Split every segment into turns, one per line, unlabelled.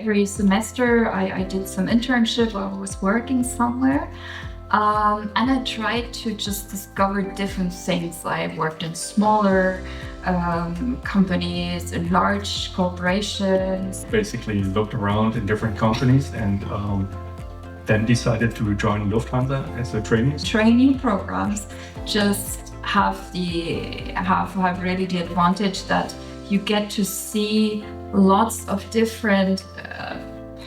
Every semester I did some internship or I was working somewhere. And I tried to just discover different things. I worked in smaller companies, in large corporations.
Basically looked around in different companies and then decided to join Lufthansa as a trainee.
Trainee programs just have really the advantage that you get to see lots of different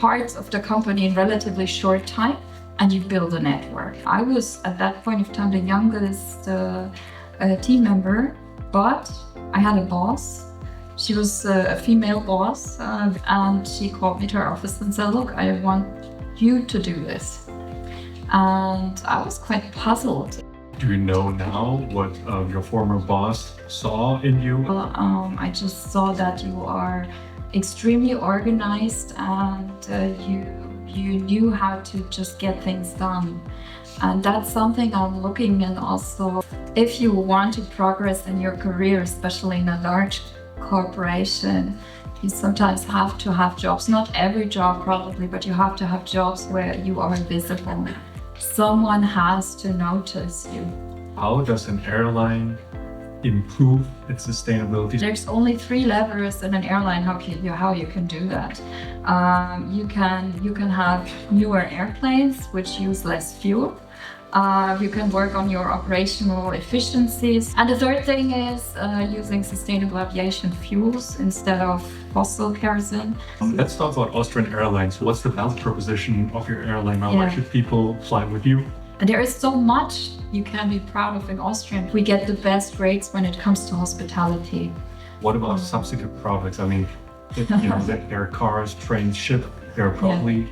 parts of the company in relatively short time, and you build a network. I was at that point of time the youngest team member, but I had a boss. She was a female boss, and she called me to her office and said, "Look, I want you to do this." And I was quite puzzled.
Do you know now what your former boss saw in you?
Well, I just saw that you are extremely organized and you knew how to just get things done. And that's something I'm looking at also. If you want to progress in your career, especially in a large corporation, you sometimes have to have jobs, not every job probably, but you have to have jobs where you are visible. Someone has to notice you.
How does an airline improve its sustainability?
There's only 3 levers in an airline how you can do that. You can have newer airplanes which use less fuel. You can work on your operational efficiencies. And the third thing is using sustainable aviation fuels instead of fossil kerosene.
Let's talk about Austrian Airlines. What's the value proposition of your airline? Why should people fly with you?
And there is so much you can be proud of in Austria. We get the best rates when it comes to hospitality.
What about substitute products? I mean, there are cars, trains, ships. There are probably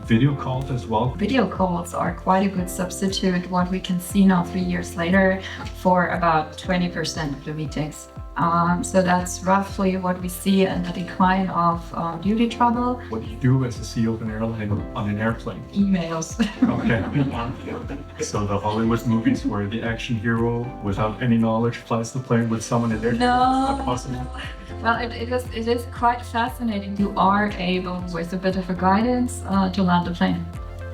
video calls as well.
Video calls are quite a good substitute, what we can see now 3 years later, for about 20% of the meetings. So that's roughly what we see in the decline of duty travel.
What do you do as a CEO of an airline on an airplane?
Emails.
Okay. So the Hollywood movies where the action hero, without any knowledge, flies the plane with someone in there?
No.
Not possible.
Well, it is quite fascinating. You are able, with a bit of a guidance, to land the plane.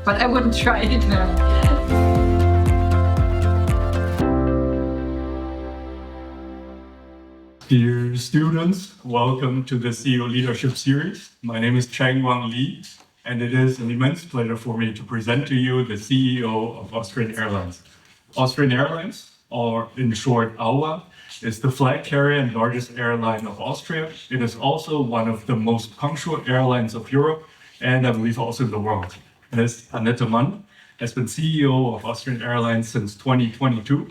But I wouldn't try it now.
Dear students, welcome to the CEO Leadership Series. My name is Chang Wang Li, and it is an immense pleasure for me to present to you the CEO of Austrian Airlines. Austrian Airlines, or in short, AUA, is the flag carrier and largest airline of Austria. It is also one of the most punctual airlines of Europe, and I believe also in the world. Ms. Annette Mann has been CEO of Austrian Airlines since 2022.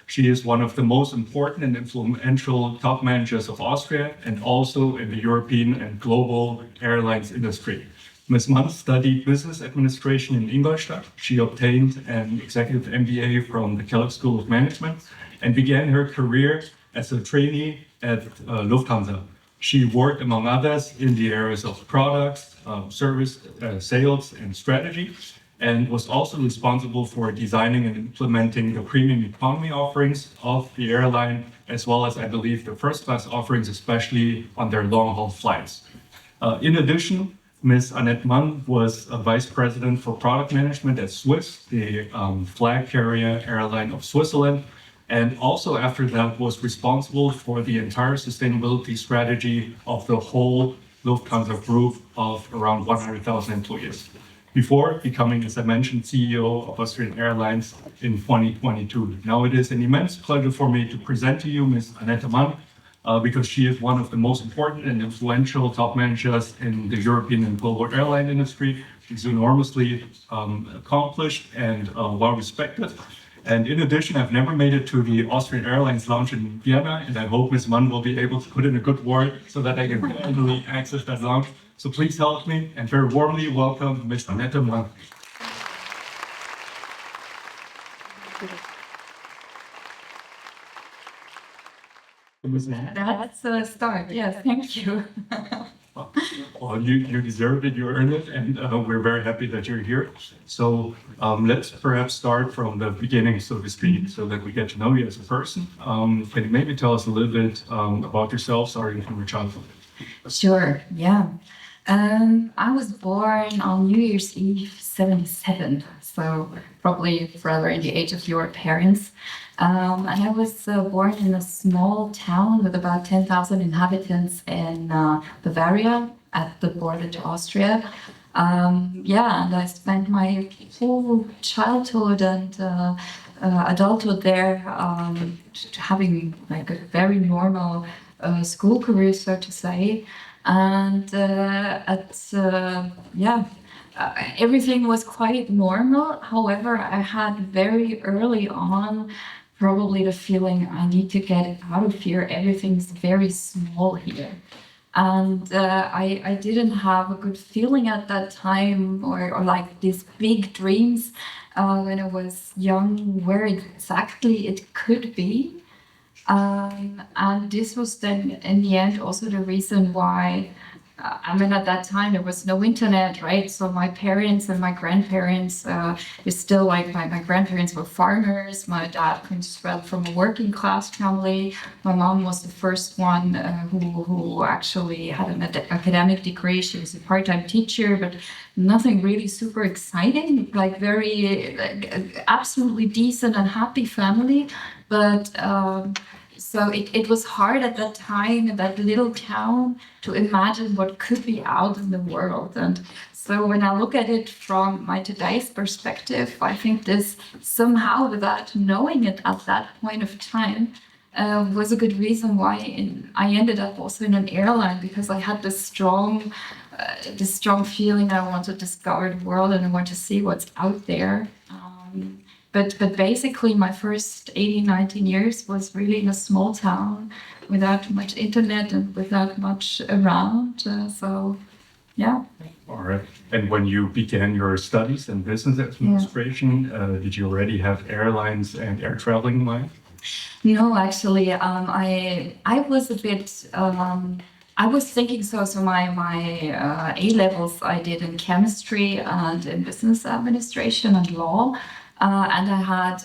She is one of the most important and influential top managers of Austria and also in the European and global airlines industry. Ms. Mann studied business administration in Ingolstadt. She obtained an Executive MBA from the Kellogg School of Management and began her career as a trainee at Lufthansa. She worked, among others, in the areas of products, service, sales, and strategy, and was also responsible for designing and implementing the premium economy offerings of the airline, as well as, I believe, the first-class offerings, especially on their long-haul flights. In addition, Ms. Annette Mann was a vice president for product management at Swiss, the flag carrier airline of Switzerland, and also after that was responsible for the entire sustainability strategy of the whole Lufthansa Group of around 100,000 employees, before becoming, as I mentioned, CEO of Austrian Airlines in 2022. Now it is an immense pleasure for me to present to you Ms. Annette Mann, because she is one of the most important and influential top managers in the European and global airline industry. She's enormously accomplished and well-respected. And in addition, I've never made it to the Austrian Airlines lounge in Vienna, and I hope Ms. Mann will be able to put in a good word so that I can finally access that lounge. So please help me and very warmly welcome Ms. Annette Mann.
That's a start. Yes, thank you.
Well, you deserve it, you earned it, and we're very happy that you're here. So let's perhaps start from the beginning, so to speak, so that we get to know you as a person. Can you maybe tell us a little bit about yourself, starting from your childhood?
Sure, yeah. I was born on New Year's Eve, 77, so probably forever in the age of your parents. And I was born in a small town with about 10,000 inhabitants in Bavaria at the border to Austria. Yeah, and I spent my whole childhood and adulthood there, having like a very normal school career, so to say. And everything was quite normal. However, I had very early on probably the feeling I need to get out of here. Everything's very small here. And I didn't have a good feeling at that time, or like these big dreams when I was young, where exactly it could be. And this was then, in the end, also the reason why. I mean, at that time there was no internet, right? So my parents and my grandparents were still like my grandparents were farmers. My dad comes from a working class family. My mom was the first one who actually had an academic degree. She was a part-time teacher, but nothing really super exciting. Like very absolutely decent and happy family, but. So it was hard at that time in that little town to imagine what could be out in the world. And so when I look at it from my today's perspective, I think this somehow, without knowing it at that point of time, was a good reason why I ended up also in an airline, because I had this strong feeling that I want to discover the world and I want to see what's out there. But basically, my first 18, 19 years was really in a small town without much internet and without much around. So, yeah.
All right. And when you began your studies in business administration, did you already have airlines and air traveling in mind?
No, actually, I was a bit. I was thinking so. So my A levels I did in chemistry and in business administration and law. And I had,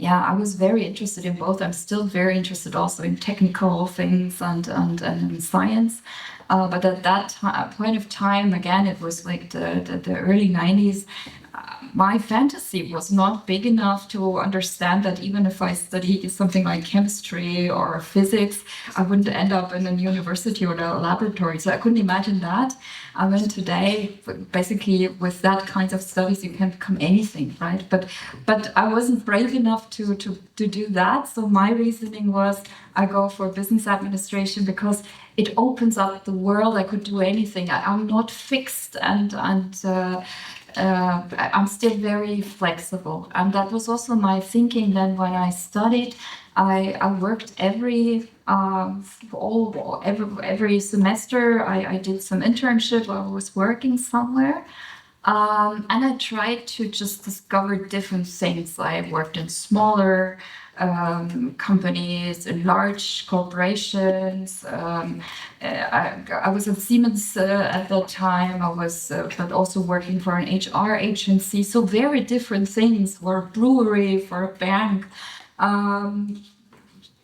I was very interested in both. I'm still very interested also in technical things and in science. But at that point of time, again, it was like the early 90s. My fantasy was not big enough to understand that even if I study something like chemistry or physics, I wouldn't end up in a university or a laboratory. So I couldn't imagine that. I mean, today, basically, with that kind of studies, you can become anything, right? But I wasn't brave enough to do that. So my reasoning was I go for business administration because it opens up the world. I could do anything. I'm not fixed and I'm still very flexible. And that was also my thinking then when I studied. I worked every semester. I did some internship. I was working somewhere. And I tried to just discover different things. I worked in smaller companies, in large corporations. I was at Siemens at that time. I was, but also working for an HR agency. So very different things, for a brewery, for a bank.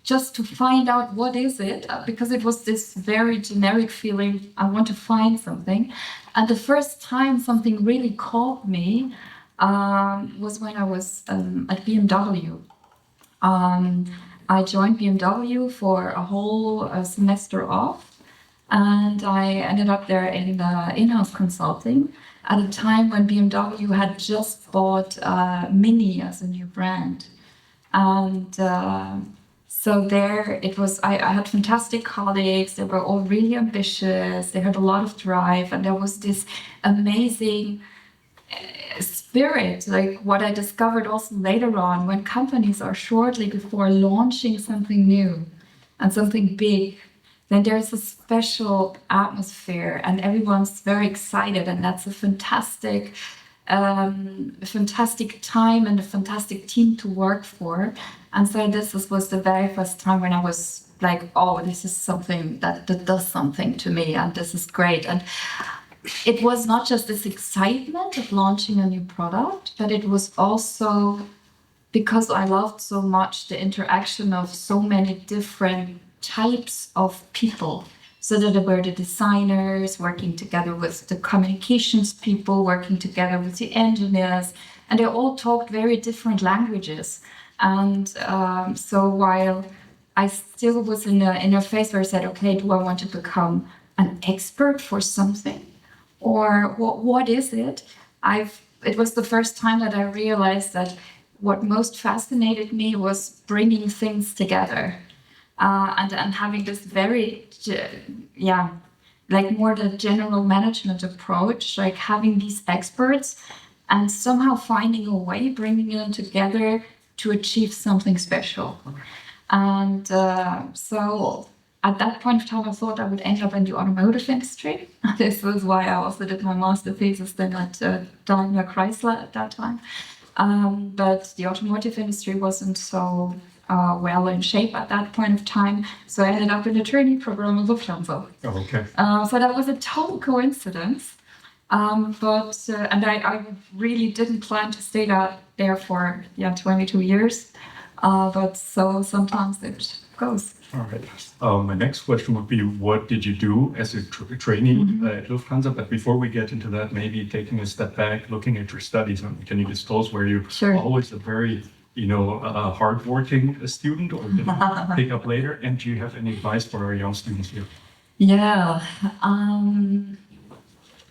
Just to find out what is it, because it was this very generic feeling, I want to find something. And the first time something really caught me was when I was at BMW. I joined BMW for a whole semester off, and I ended up there in in-house consulting at a time when BMW had just bought Mini as a new brand. And so there it was, I had fantastic colleagues. They were all really ambitious. They had a lot of drive, and there was this amazing spirit, like what I discovered also later on, when companies are shortly before launching something new and something big, then there's a special atmosphere and everyone's very excited, and that's a fantastic time and a fantastic team to work for. And so this was the very first time when I was like, oh, this is something that does something to me, and this is great. And it was not just this excitement of launching a new product, but it was also because I loved so much the interaction of so many different types of people. So that there were the designers working together with the communications people, working together with the engineers, and they all talked very different languages. And so while I still was in a phase where I said, okay, do I want to become an expert for something? Or what is it? It was the first time that I realized that what most fascinated me was bringing things together, and having this very, like more the general management approach, like having these experts and somehow finding a way, bringing them together to achieve something special. And so at that point of time, I thought I would end up in the automotive industry. This was why I also did my master thesis then at Daimler Chrysler at that time. But the automotive industry wasn't so well in shape at that point of time. So I ended up in a trainee program at Lufthansa.
Oh, okay.
So that was a total coincidence. And I really didn't plan to stay there for 22 years. But so sometimes it goes.
All right. My next question would be, what did you do as a trainee at Lufthansa? But before we get into that, maybe taking a step back, looking at your studies, can you disclose where you
Sure.
always a very, hardworking student, or did you pick up later? And do you have any advice for our young students here?
Yeah.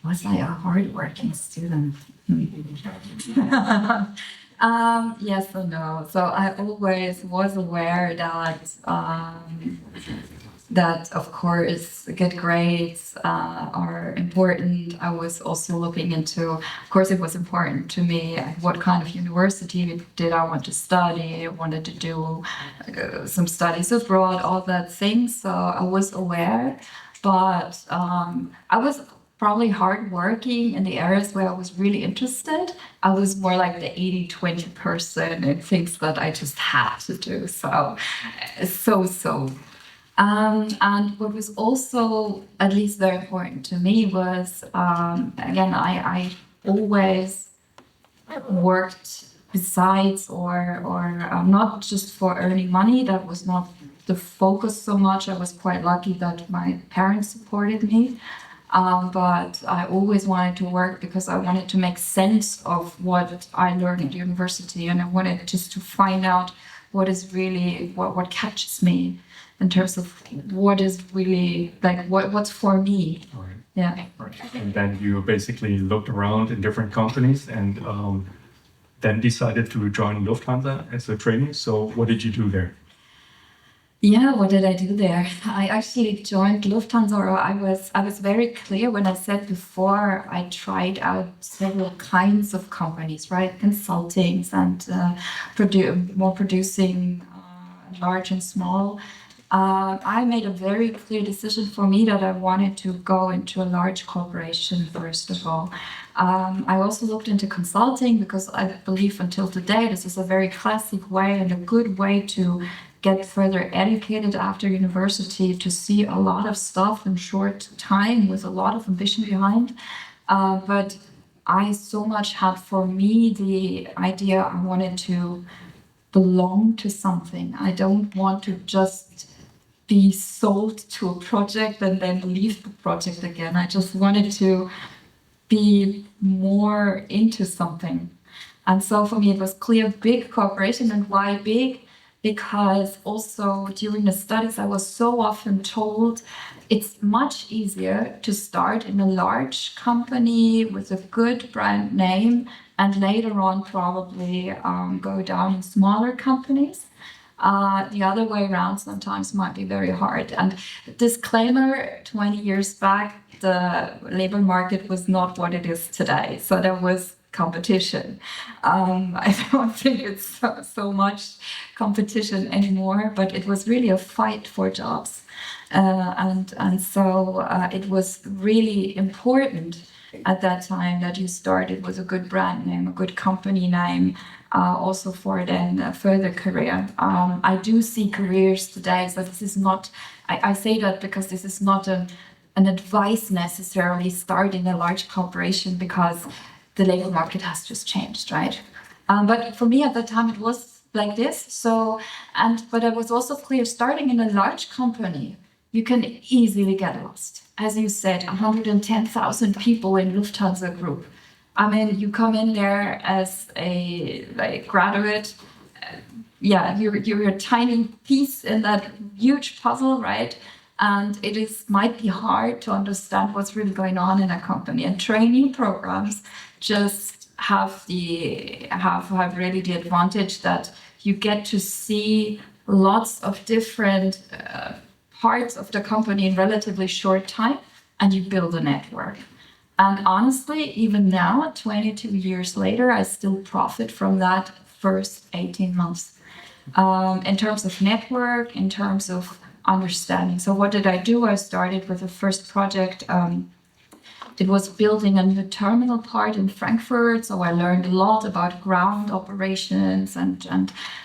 Was I a hardworking student? Yes or no. So I always was aware that of course good grades are important. I was also looking into, of course, it was important to me what kind of university did I want to study. I wanted to do some studies abroad, all that things. So I was aware, but I was probably hardworking in the areas where I was really interested. I was more like the 80-20 person in things that I just had to do. So. And what was also at least very important to me was, again, I always worked besides or not just for earning money. That was not the focus so much. I was quite lucky that my parents supported me. But I always wanted to work because I wanted to make sense of what I learned at university, and I wanted just to find out what is really what catches me in terms of what is really like what's for me.
All right.
Yeah.
Right. And then you basically looked around in different companies and then decided to join Lufthansa as a trainee. So what did you do there?
Yeah, what did I do there? I actually joined Lufthansa, or I was very clear when I said before I tried out several kinds of companies, right? Consultings and producing large and small. I made a very clear decision for me that I wanted to go into a large corporation first of all. I also looked into consulting because I believe until today this is a very classic way and a good way to get further educated after university, to see a lot of stuff in short time with a lot of ambition behind. But I so much had for me the idea I wanted to belong to something. I don't want to just be sold to a project and then leave the project again. I just wanted to be more into something. And so for me, it was clear big corporation. And why big? Because also during the studies, I was so often told it's much easier to start in a large company with a good brand name and later on probably go down in smaller companies. The other way around sometimes might be very hard. And disclaimer, 20 years back, the labor market was not what it is today. So there was competition. I don't think it's so much competition anymore, but it was really a fight for jobs. And so it was really important at that time that you started with a good brand name, a good company name, also for then a further career. I do see careers today, so this is not, I say that because this is not an advice necessarily starting a large corporation because the labor market has just changed, right? But for me at that time, it was like this. But I was also clear starting in a large company you can easily get lost. As you said, 110,000 people in Lufthansa Group. I mean, you come in there as a graduate. You're a tiny piece in that huge puzzle, right? And might be hard to understand what's really going on in a company. And trainee programs just have really the advantage that you get to see lots of different parts of the company in relatively short time, and you build a network. And honestly, even now, 22 years later, I still profit from that first 18 months. In terms of network, in terms of understanding. So what did I do? I started with the first project. It was building a new terminal part in Frankfurt. So I learned a lot about ground operations and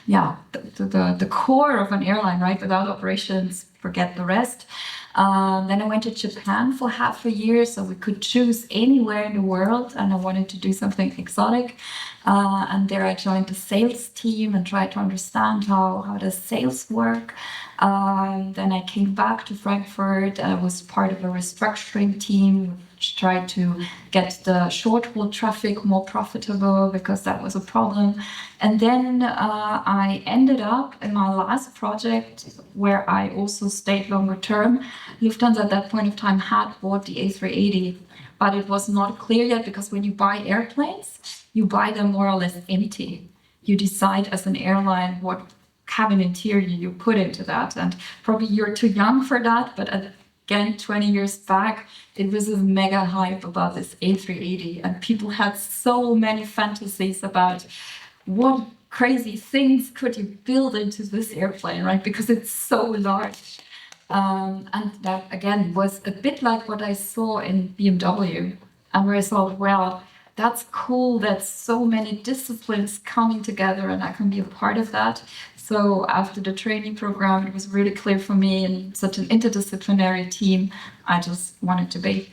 the core of an airline, right? Without operations, forget the rest. Then I went to Japan for half a year, so we could choose anywhere in the world, and I wanted to do something exotic. And there I joined the sales team and tried to understand how does sales work. Then I came back to Frankfurt. I was part of a restructuring team which tried to get the short-haul traffic more profitable because that was a problem. And then I ended up in my last project where I also stayed longer term. Lufthansa at that point of time had bought the A380, but it was not clear yet because when you buy airplanes, you buy them more or less empty. You decide as an airline what cabin interior you put into that. And probably you're too young for that, but again, 20 years back, it was a mega hype about this A380, and people had so many fantasies about what crazy things could you build into this airplane, right? Because it's so large. And that, again, was a bit like what I saw in BMW, and where I thought, well, that's cool. That's so many disciplines coming together, and I can be a part of that. So after the training program, it was really clear for me in such an interdisciplinary team, I just wanted to be.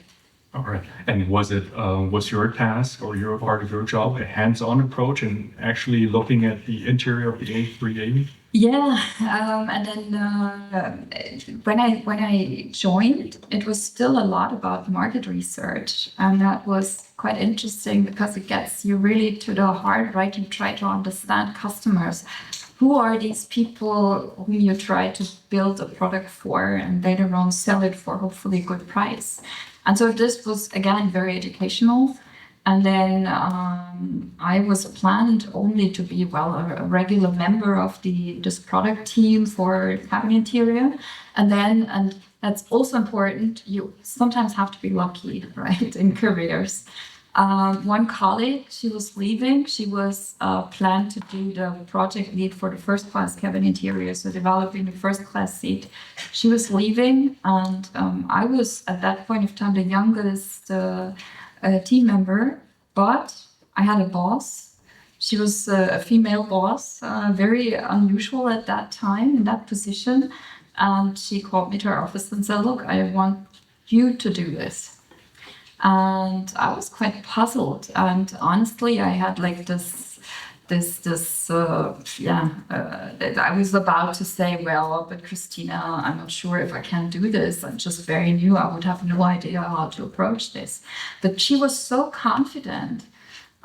All right. And was your task or your part of your job a hands-on approach and actually looking at the interior of the A380?
Yeah, and then when I joined, it was still a lot about market research, and that was quite interesting because it gets you really to the heart, right? You try to understand customers. Who are these people whom you try to build a product for and later on sell it for hopefully a good price? And so this was, again, very educational. And then I was planned only to be, a regular member of this product team for cabin interior. And that's also important, you sometimes have to be lucky, right, in careers. One colleague, she was leaving. She was planned to do the project lead for the first class cabin interior, so developing the first class seat. She was leaving, and I was at that point of time the youngest team member, but I had a boss. She was a female boss, very unusual at that time in that position. And she called me to her office and said, "Look, I want you to do this." And I was quite puzzled. And honestly, I had like I was about to say, well, but Christina, I'm not sure if I can do this. I'm just very new. I would have no idea how to approach this. But she was so confident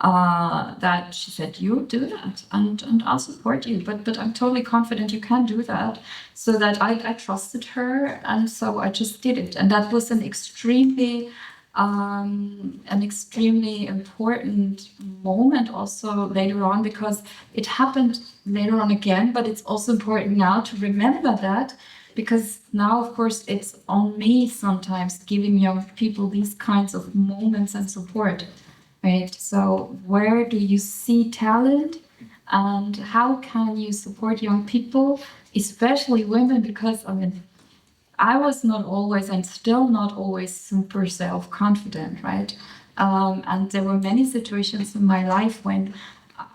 that she said, "You do that, and I'll support you. But I'm totally confident you can do that." So that I trusted her, and so I just did it. And that was an extremely important moment also later on, because it happened later on again, but it's also important now to remember that, because now, of course, it's on me sometimes giving young people these kinds of moments and support, right? So where do you see talent, and how can you support young people, especially women? Because, I was not always, and still not always, super self-confident, right? And there were many situations in my life when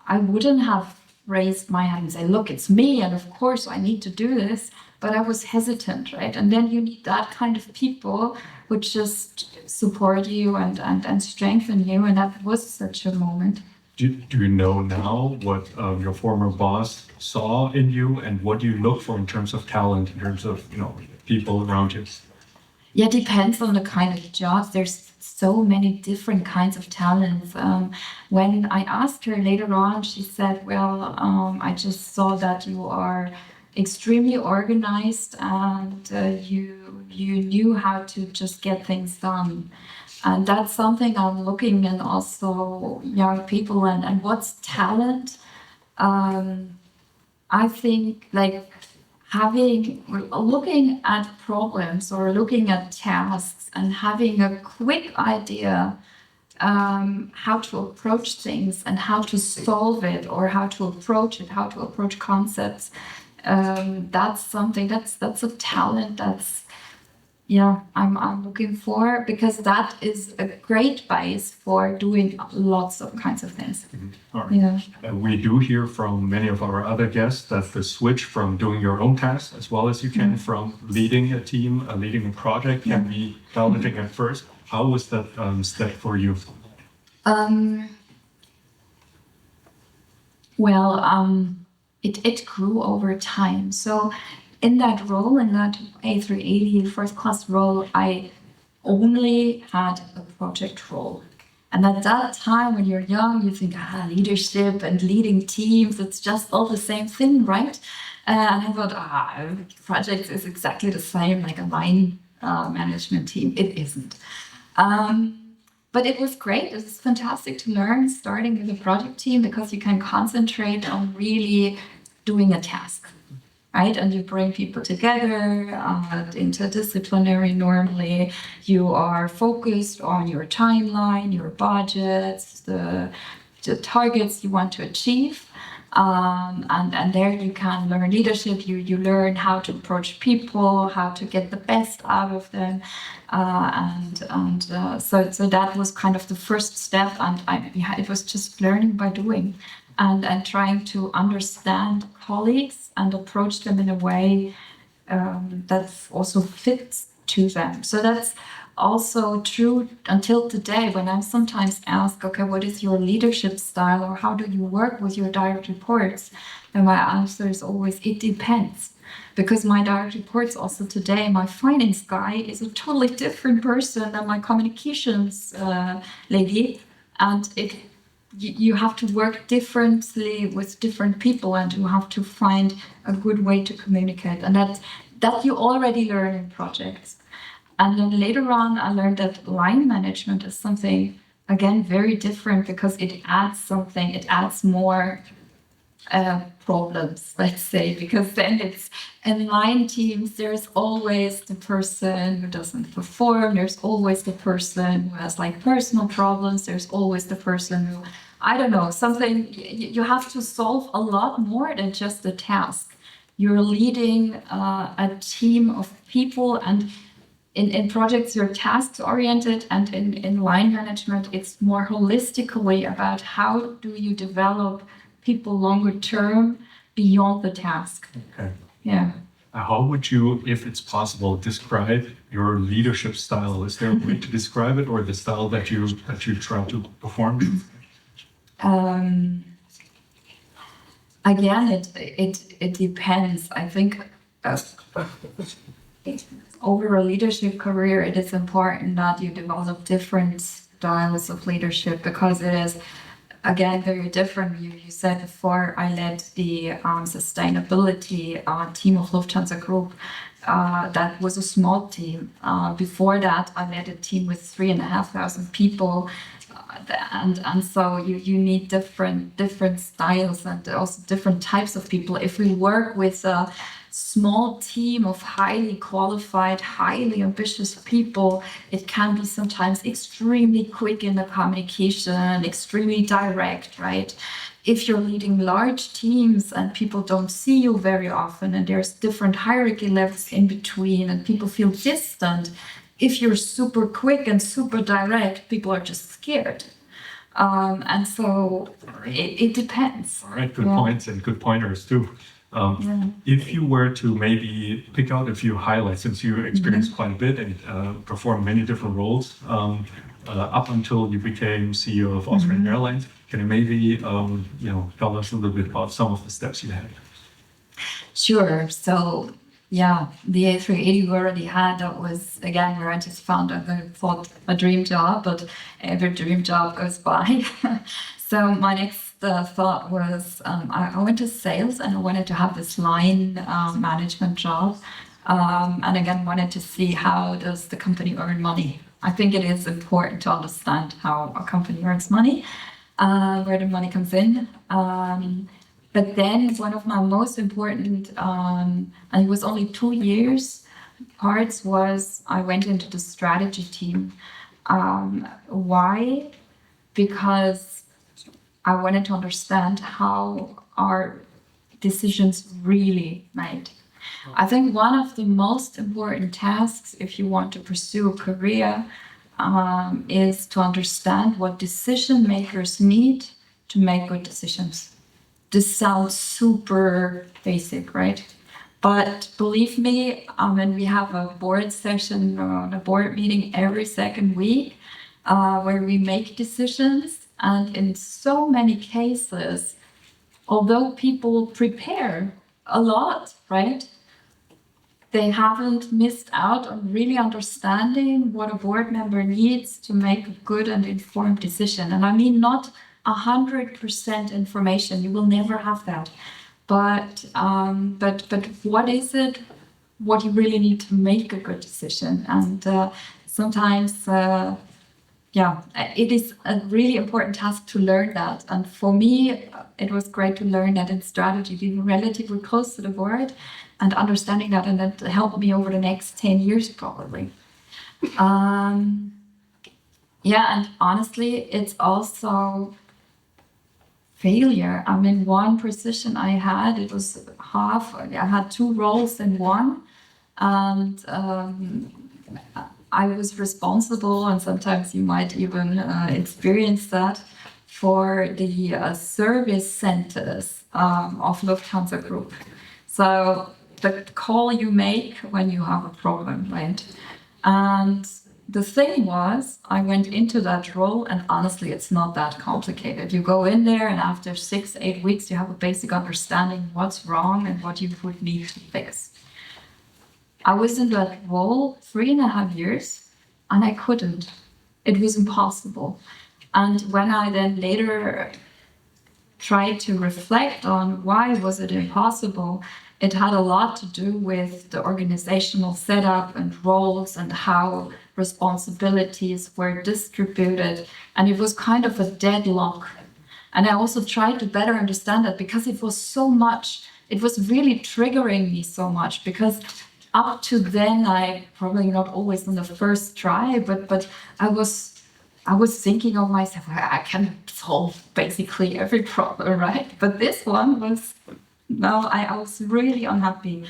I wouldn't have raised my hand and say, "Look, it's me, and of course I need to do this," but I was hesitant, right? And then you need that kind of people who just support you and strengthen you, and that was such a moment.
Do you know now what your former boss saw in you, and what do you look for in terms of talent, in terms of people around you?
Yeah, depends on the kind of job. There's so many different kinds of talents. When I asked her later on, she said, well, I just saw that you are extremely organized and you knew how to just get things done. And that's something I'm looking in also young people and what's talent. I think like looking at problems or looking at tasks and having a quick idea how to approach things and how to solve it or how to approach it, how to approach concepts. That's something that's a talent I'm looking for, because that is a great base for doing lots of kinds of things.
All right.
Yeah.
We do hear from many of our other guests that the switch from doing your own tasks as well as you can from leading a team, leading a project can be challenging at first. How was that step for you?
It grew over time. So in that role, in that A380 first class role, I only had a project role. And at that time, when you're young, you think, leadership and leading teams, it's just all the same thing, right? And I thought, projects is exactly the same, like a line management team. It isn't. But it was great. It was fantastic to learn starting with a project team, because you can concentrate on really doing a task, right? And you bring people together, interdisciplinary normally. You are focused on your timeline, your budgets, the targets you want to achieve. And there you can learn leadership. You learn how to approach people, how to get the best out of them. So that was kind of the first step. And it was just learning by doing. And trying to understand colleagues and approach them in a way that also fits to them. So that's also true until today, when I'm sometimes asked, okay, what is your leadership style, or how do you work with your direct reports? And my answer is always, it depends. Because my direct reports also today, my finance guy is a totally different person than my communications lady. And you have to work differently with different people, and you have to find a good way to communicate. And that you already learn in projects. And then later on, I learned that line management is something, again, very different, because it adds more problems, let's say, because then it's in line teams, there's always the person who doesn't perform, there's always the person who has like personal problems, there's always the person who, I don't know, something, you have to solve a lot more than just a task. You're leading a team of people, and in projects, you're task oriented, and in line management, it's more holistically about how do you develop people longer term beyond the task.
Okay.
Yeah.
How would you, if it's possible, describe your leadership style? Is there a way to describe it, or the style that you try to perform?
Again, it depends. I think over a leadership career, it is important that you develop different styles of leadership, because it is, again, very different. You said before, I led the sustainability team of Lufthansa Group. That was a small team. Before that, I led a team with 3,500 people. And so you need different styles and also different types of people. If we work with a small team of highly qualified, highly ambitious people, it can be sometimes extremely quick in the communication, extremely direct, right? If you're leading large teams and people don't see you very often, and there's different hierarchy levels in between, and people feel distant, if you're super quick and super direct, people are just scared. And so it depends.
All right, good points and good pointers too. If you were to maybe pick out a few highlights, since you experienced quite a bit and performed many different roles up until you became CEO of Austrian Airlines, can you maybe tell us a little bit about some of the steps you had?
Sure. So the A380 we already had, that was, again, where I just found out that I thought a dream job, but every dream job goes by. So my next thought was I went to sales and I wanted to have this line management job. And again, wanted to see how does the company earn money. I think it is important to understand how a company earns money, where the money comes in. But then one of my most important, and it was only 2 years, parts was I went into the strategy team. Why? Because I wanted to understand how are decisions really made. I think one of the most important tasks if you want to pursue a career is to understand what decision makers need to make good decisions. This sounds super basic, right? But believe me, when we have a board session or a board meeting every second week where we make decisions, and in so many cases, although people prepare a lot, right? They haven't missed out on really understanding what a board member needs to make a good and informed decision. And I mean, not 100% information, you will never have that. But what is it, what you really need to make a good decision? And sometimes, it is a really important task to learn that. And for me, it was great to learn that in strategy, being relatively close to the board and understanding that, and that helped me over the next 10 years probably. And honestly, it's also failure. I mean, one position I had, it was half, I had 2 roles in one, and I was responsible, and sometimes you might even experience that, for the service centers of Lufthansa Group. So the call you make when you have a problem, right? And the thing was, I went into that role, and honestly, it's not that complicated. You go in there, and after 6-8 weeks, you have a basic understanding what's wrong and what you would need to fix. I was in that role 3.5 years, and I couldn't. It was impossible. And when I then later tried to reflect on why was it impossible, it had a lot to do with the organizational setup and roles and how responsibilities were distributed. And it was kind of a deadlock. And I also tried to better understand that, because it was so much, it was really triggering me so much, because up to then, I probably not always on the first try, but I was thinking of myself, I can solve basically every problem, right? But this one was, no, I was really unhappy.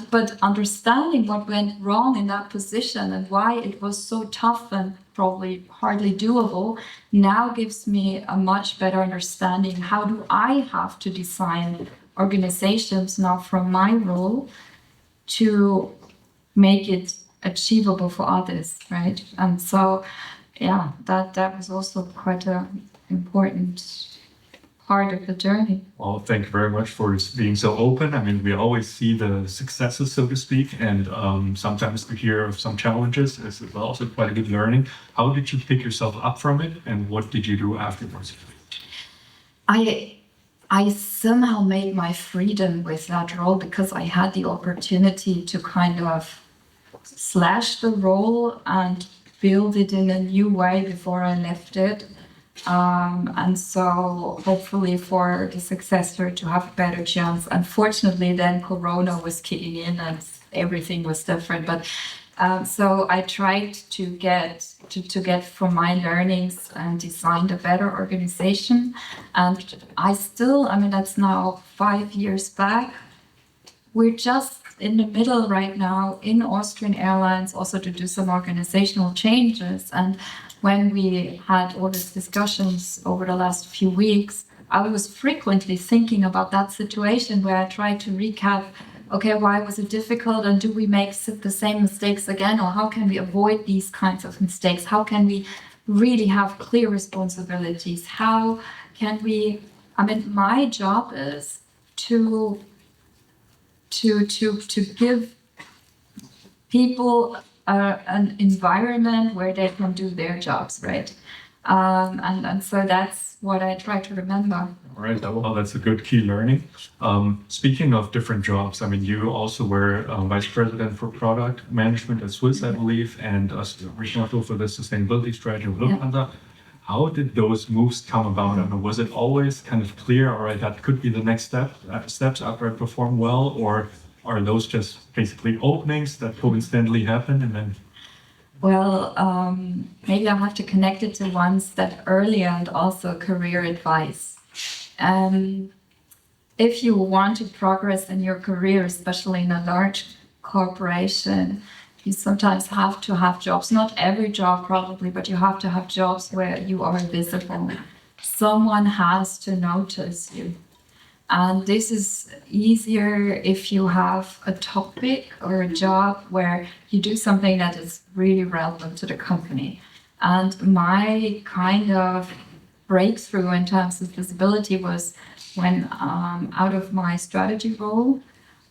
But understanding what went wrong in that position and why it was so tough and probably hardly doable now gives me a much better understanding. How do I have to design organizations now from my role to make it achievable for others, right? And so, that was also quite an important part of the journey.
Well, thank you very much for being so open. I mean, we always see the successes, so to speak, and sometimes to hear of some challenges is also quite a good learning. How did you pick yourself up from it, and what did you do afterwards?
I somehow made my freedom with that role, because I had the opportunity to kind of slash the role and build it in a new way before I left it. And so hopefully for the successor to have a better chance. Unfortunately, then Corona was kicking in and everything was different. But so I tried to get from my learnings and designed a better organization. And I mean, that's now 5 years back. We're just in the middle right now in Austrian Airlines also to do some organizational changes. And when we had all these discussions over the last few weeks, I was frequently thinking about that situation where I tried to recap, okay, why was it difficult, and do we make the same mistakes again, or how can we avoid these kinds of mistakes? How can we really have clear responsibilities? How can we, I mean, my job is to to give people an environment where they can do their jobs, right? And so that's what I try to remember.
All right, well, that's a good key learning. Speaking of different jobs, I mean, you also were vice president for product management at Swiss, I believe, and responsible for the sustainability strategy of Lufthansa. How did those moves come about? I mean, was it always kind of clear, all right, that could be the next steps after I perform well, or are those just basically openings that coincidentally happen and then?
Well, maybe I have to connect it to one step earlier and also career advice. If you want to progress in your career, especially in a large corporation, you sometimes have to have jobs, not every job probably, but you have to have jobs where you are visible. Someone has to notice you. And this is easier if you have a topic or a job where you do something that is really relevant to the company. And my kind of breakthrough in terms of visibility was when, out of my strategy role,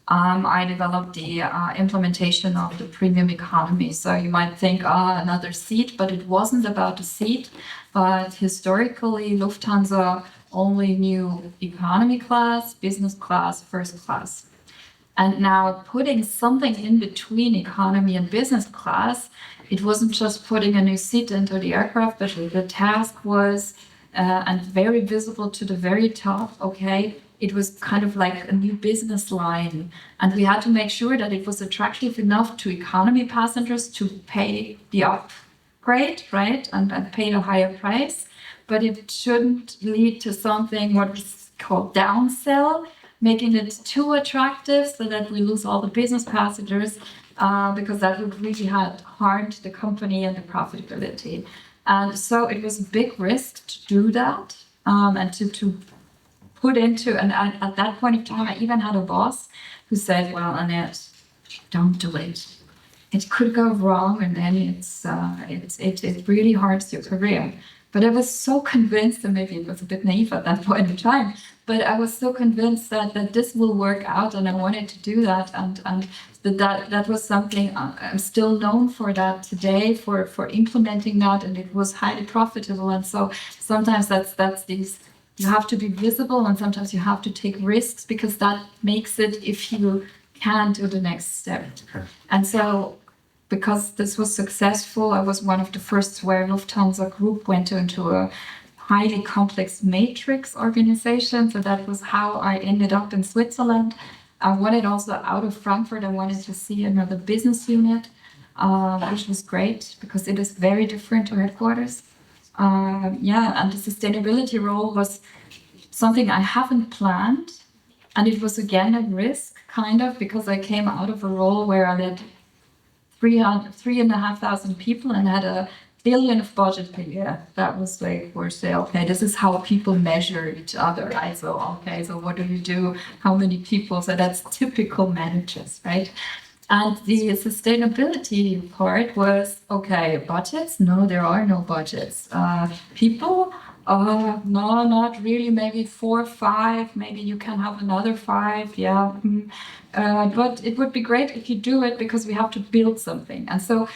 I developed the implementation of the premium economy. So you might think, another seat, but it wasn't about a seat. But historically, Lufthansa only knew economy class, business class, first class. And now putting something in between economy and business class, it wasn't just putting a new seat into the aircraft, but the task was, and very visible to the very top, okay, it was kind of like a new business line. And we had to make sure that it was attractive enough to economy passengers to pay the upgrade, right, and pay a higher price. But it shouldn't lead to something what is called downsell, making it too attractive so that we lose all the business passengers, because that would really have harmed the company and the profitability. And so it was a big risk to do that, and to put into, and at that point in time, I even had a boss who said, well, Annette, don't do it. It could go wrong, and then it really hurts your career. But I was so convinced, and maybe it was a bit naive at that point in time, but I was so convinced that this will work out, and I wanted to do that, and that was something I'm still known for that today, for implementing that, and it was highly profitable. And so sometimes that's these, you have to be visible, and sometimes you have to take risks, because that makes it if you can do the next step. And so, because this was successful, I was one of the first where Lufthansa Group went into a highly complex matrix organization. So that was how I ended up in Switzerland. I wanted also out of Frankfurt, I wanted to see another business unit, which was great because it is very different to headquarters. And the sustainability role was something I haven't planned. And it was again a risk, kind of, because I came out of a role where I led 3,500 people and had $1 billion of budget per year. That was like, we say, okay, this is how people measure each other, right? So, okay, so what do you do? How many people? So that's typical managers, right? And the sustainability part was, okay, budgets? No, there are no budgets. People? No, not really. Maybe 4 or 5. Maybe you can have another 5. Yeah. But it would be great if you do it, because we have to build something. And so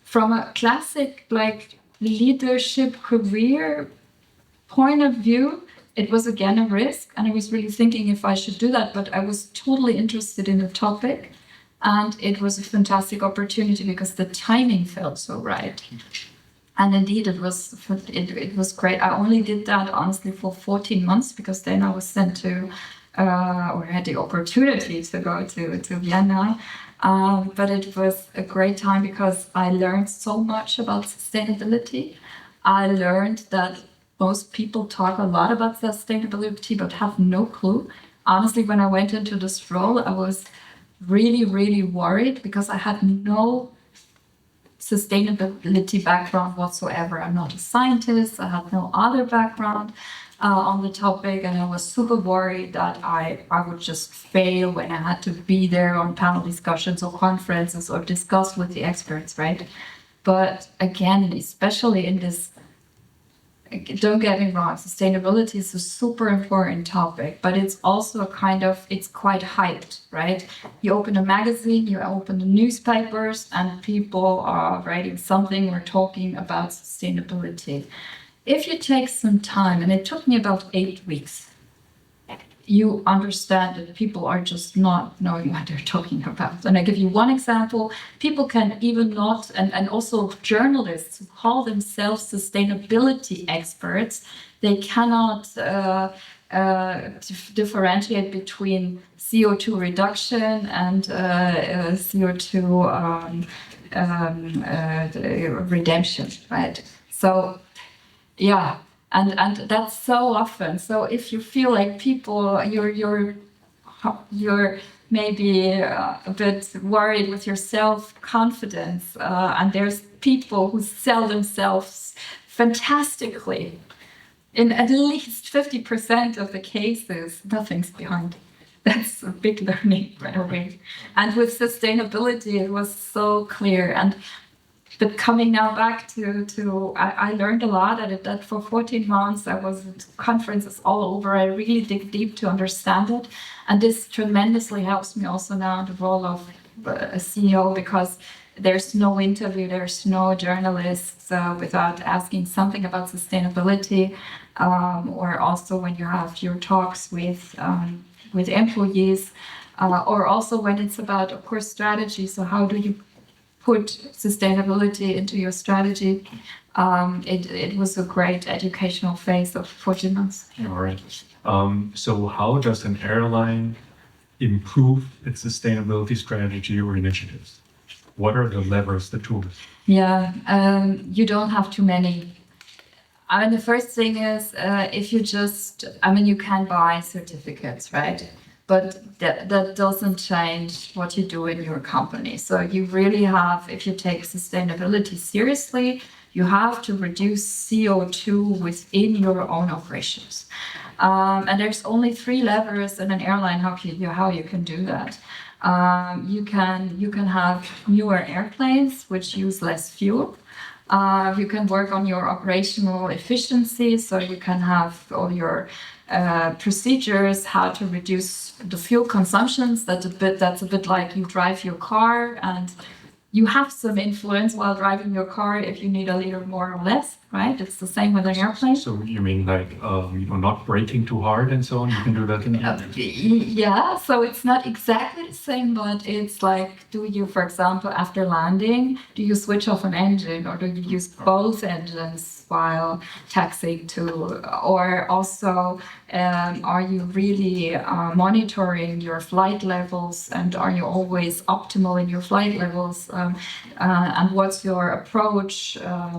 from a classic like leadership career point of view, it was again a risk. And I was really thinking if I should do that, but I was totally interested in the topic. And it was a fantastic opportunity because the timing felt so right. And indeed, it was great. I only did that honestly for 14 months, because then I was sent to, or had the opportunity to go to Vienna. But it was a great time because I learned so much about sustainability. I learned that most people talk a lot about sustainability but have no clue. Honestly, when I went into this role, I was really, really worried because I had no sustainability background whatsoever. I'm not a scientist. I had no other background on the topic, and I was super worried that I would just fail when I had to be there on panel discussions or conferences or discuss with the experts, right? But again, especially in this don't get me wrong, sustainability is a super important topic, but it's also it's quite hyped, right? You open a magazine, you open the newspapers, and people are writing something or talking about sustainability. If you take some time, and it took me about 8 weeks, you understand that people are just not knowing what they're talking about. And I give you one example. People can even not, and also journalists who call themselves sustainability experts, they cannot differentiate between CO2 reduction and CO2 redemption, right? So, yeah. And that's so often. So if you feel like people, you're maybe a bit worried with your self-confidence, and there's people who sell themselves fantastically. In at least 50% of the cases, nothing's behind. That's a big learning right away. And with sustainability, it was so clear. But coming now back to I learned a lot at it, that for 14 months I was at conferences all over. I really dig deep to understand it. And this tremendously helps me also now in the role of a CEO, because there's no interview, there's no journalists without asking something about sustainability, or also when you have your talks with employees, or also when it's about, of course, strategy. So how do you put sustainability into your strategy? It was a great educational phase of 14 months.
All right. So how does an airline improve its sustainability strategy or initiatives? What are the levers, the tools?
Yeah, you don't have too many. I mean, the first thing is if you you can buy certificates, right? But that doesn't change what you do in your company. So you really have, if you take sustainability seriously, you have to reduce CO2 within your own operations. And there's only 3 levers in an airline how you can do that. You can have newer airplanes which use less fuel. You can work on your operational efficiency, so you can have all your procedures, how to reduce the fuel consumptions. That's a bit like you drive your car, and you have some influence while driving your car if you need a liter more or less, right? It's the same with an airplane.
So you mean like not braking too hard and so on? You can do that in
yeah, so it's not exactly the same, but it's like, do you, for example, after landing, do you switch off an engine, or do you use both engines while taxiing to, or also are you really monitoring your flight levels, and are you always optimal in your flight levels, and what's your approach?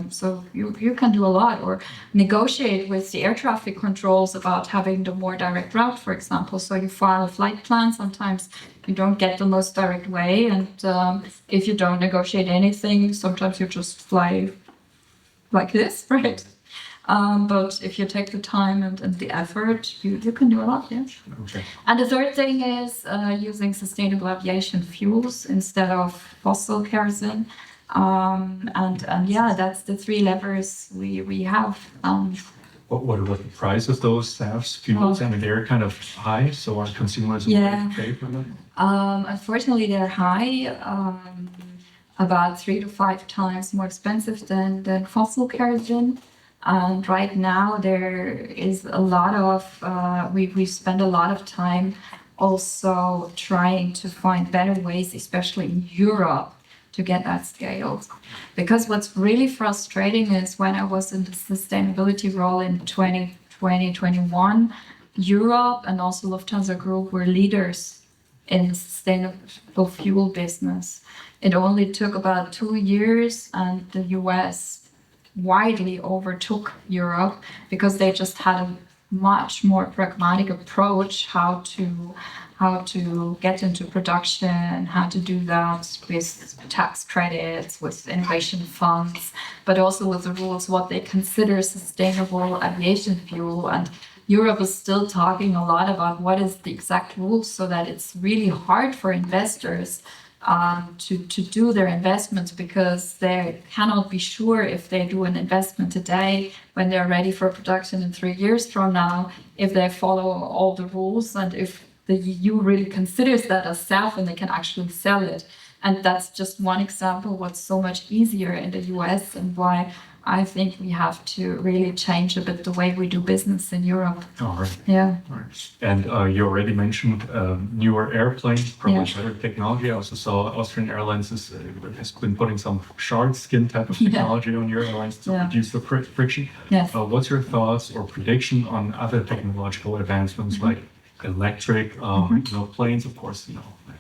So you can do a lot, or negotiate with the air traffic controls about having the more direct route, for example. So you file a flight plan. Sometimes you don't get the most direct way, and if you don't negotiate anything, sometimes you just fly like this, right? But if you take the time and the effort, you can do a lot, yeah.
Okay.
And the third thing is using sustainable aviation fuels instead of fossil kerosene. And yeah, that's the 3 levers we have.
What about the price of those SAFs fuels? I mean, they're kind of high, so are consumers willing to pay for them?
Unfortunately, they're high. About 3 to 5 times more expensive than fossil kerosene. And right now there is a lot of, we spend a lot of time also trying to find better ways, especially in Europe, to get that scaled. Because what's really frustrating is when I was in the sustainability role in 2021, Europe and also Lufthansa Group were leaders in the sustainable fuel business. It only took about 2 years, and the US widely overtook Europe because they just had a much more pragmatic approach how to get into production, how to do that with tax credits, with innovation funds, but also with the rules what they consider sustainable aviation fuel. And Europe is still talking a lot about what is the exact rules, so that it's really hard for investors to do their investments, because they cannot be sure if they do an investment today when they're ready for production in 3 years from now, if they follow all the rules and if the EU really considers that as safe and they can actually sell it. And that's just one example what's so much easier in the US and why I think we have to really change a bit the way we do business in Europe.
All right.
Yeah.
All right. And you already mentioned newer airplanes, probably
Yeah.
better technology. I also saw Austrian Airlines has been putting some shark skin type of technology on your airlines to reduce the friction.
Yes.
What's your thoughts or prediction on other technological advancements like electric planes, of course,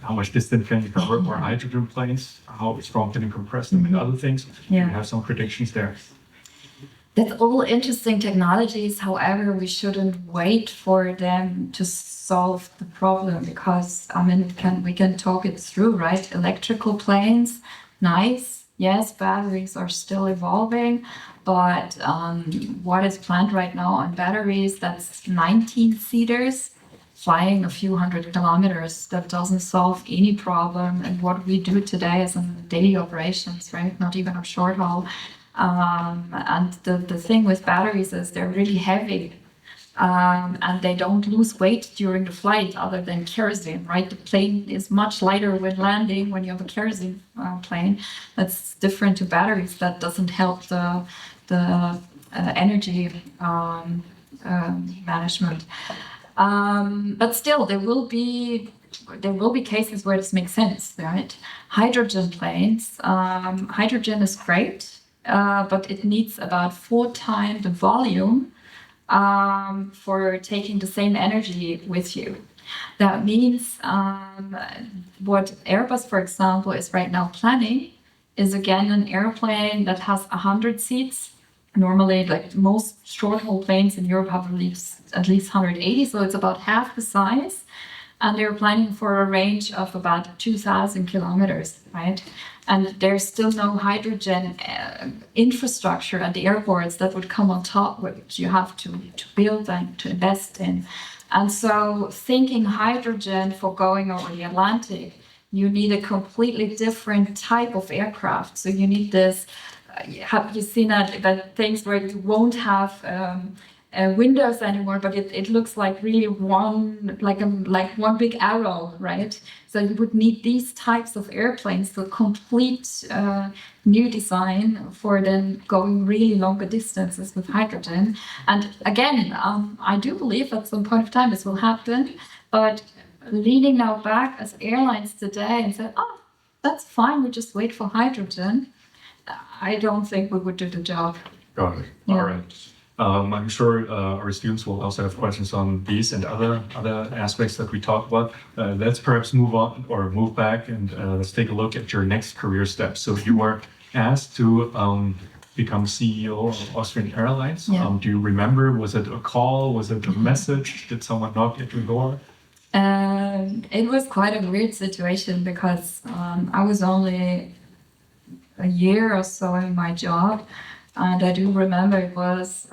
how much distance can you cover, or hydrogen planes, how strong can you compress them, and other things? You have some predictions there.
That's all interesting technologies. However, we shouldn't wait for them to solve the problem, because we can talk it through, right? Electrical planes, nice. Yes, batteries are still evolving, but what is planned right now on batteries, that's 19-seaters. Flying a few hundred kilometers, that doesn't solve any problem. And what we do today is in daily operations, right? Not even a short haul. And the thing with batteries is they're really heavy. And they don't lose weight during the flight other than kerosene, right? The plane is much lighter when landing when you have a kerosene plane. That's different to batteries. That doesn't help the energy management. But still, there will be cases where this makes sense, right? Hydrogen planes. Hydrogen is great, but it needs about 4 times the volume for taking the same energy with you. That means what Airbus, for example, is right now planning is again an airplane that has 100 seats. Normally, like most short-haul planes in Europe have at least 180, so it's about half the size. And they're planning for a range of about 2,000 kilometers, right? And there's still no hydrogen infrastructure at the airports that would come on top, which you have to build and to invest in. And so thinking hydrogen for going over the Atlantic, you need a completely different type of aircraft. So you need this. Have you seen that things where you won't have windows anymore, but it looks like really one big arrow, right? So you would need these types of airplanes, so complete new design for then going really longer distances with hydrogen. And again, I do believe at some point of time this will happen, but leaning now back as airlines today and said, oh, that's fine, we just wait for hydrogen. I don't think we would do the job.
Got it. Yeah. All right. I'm sure our students will also have questions on these and other aspects that we talked about. Let's perhaps move on or move back and let's take a look at your next career step. So you were asked to become CEO of Austrian Airlines.
Yeah.
Do you remember? Was it a call? Was it a message? Did someone knock at your door?
It was quite a weird situation because I was only a year or so in my job, and I do remember it was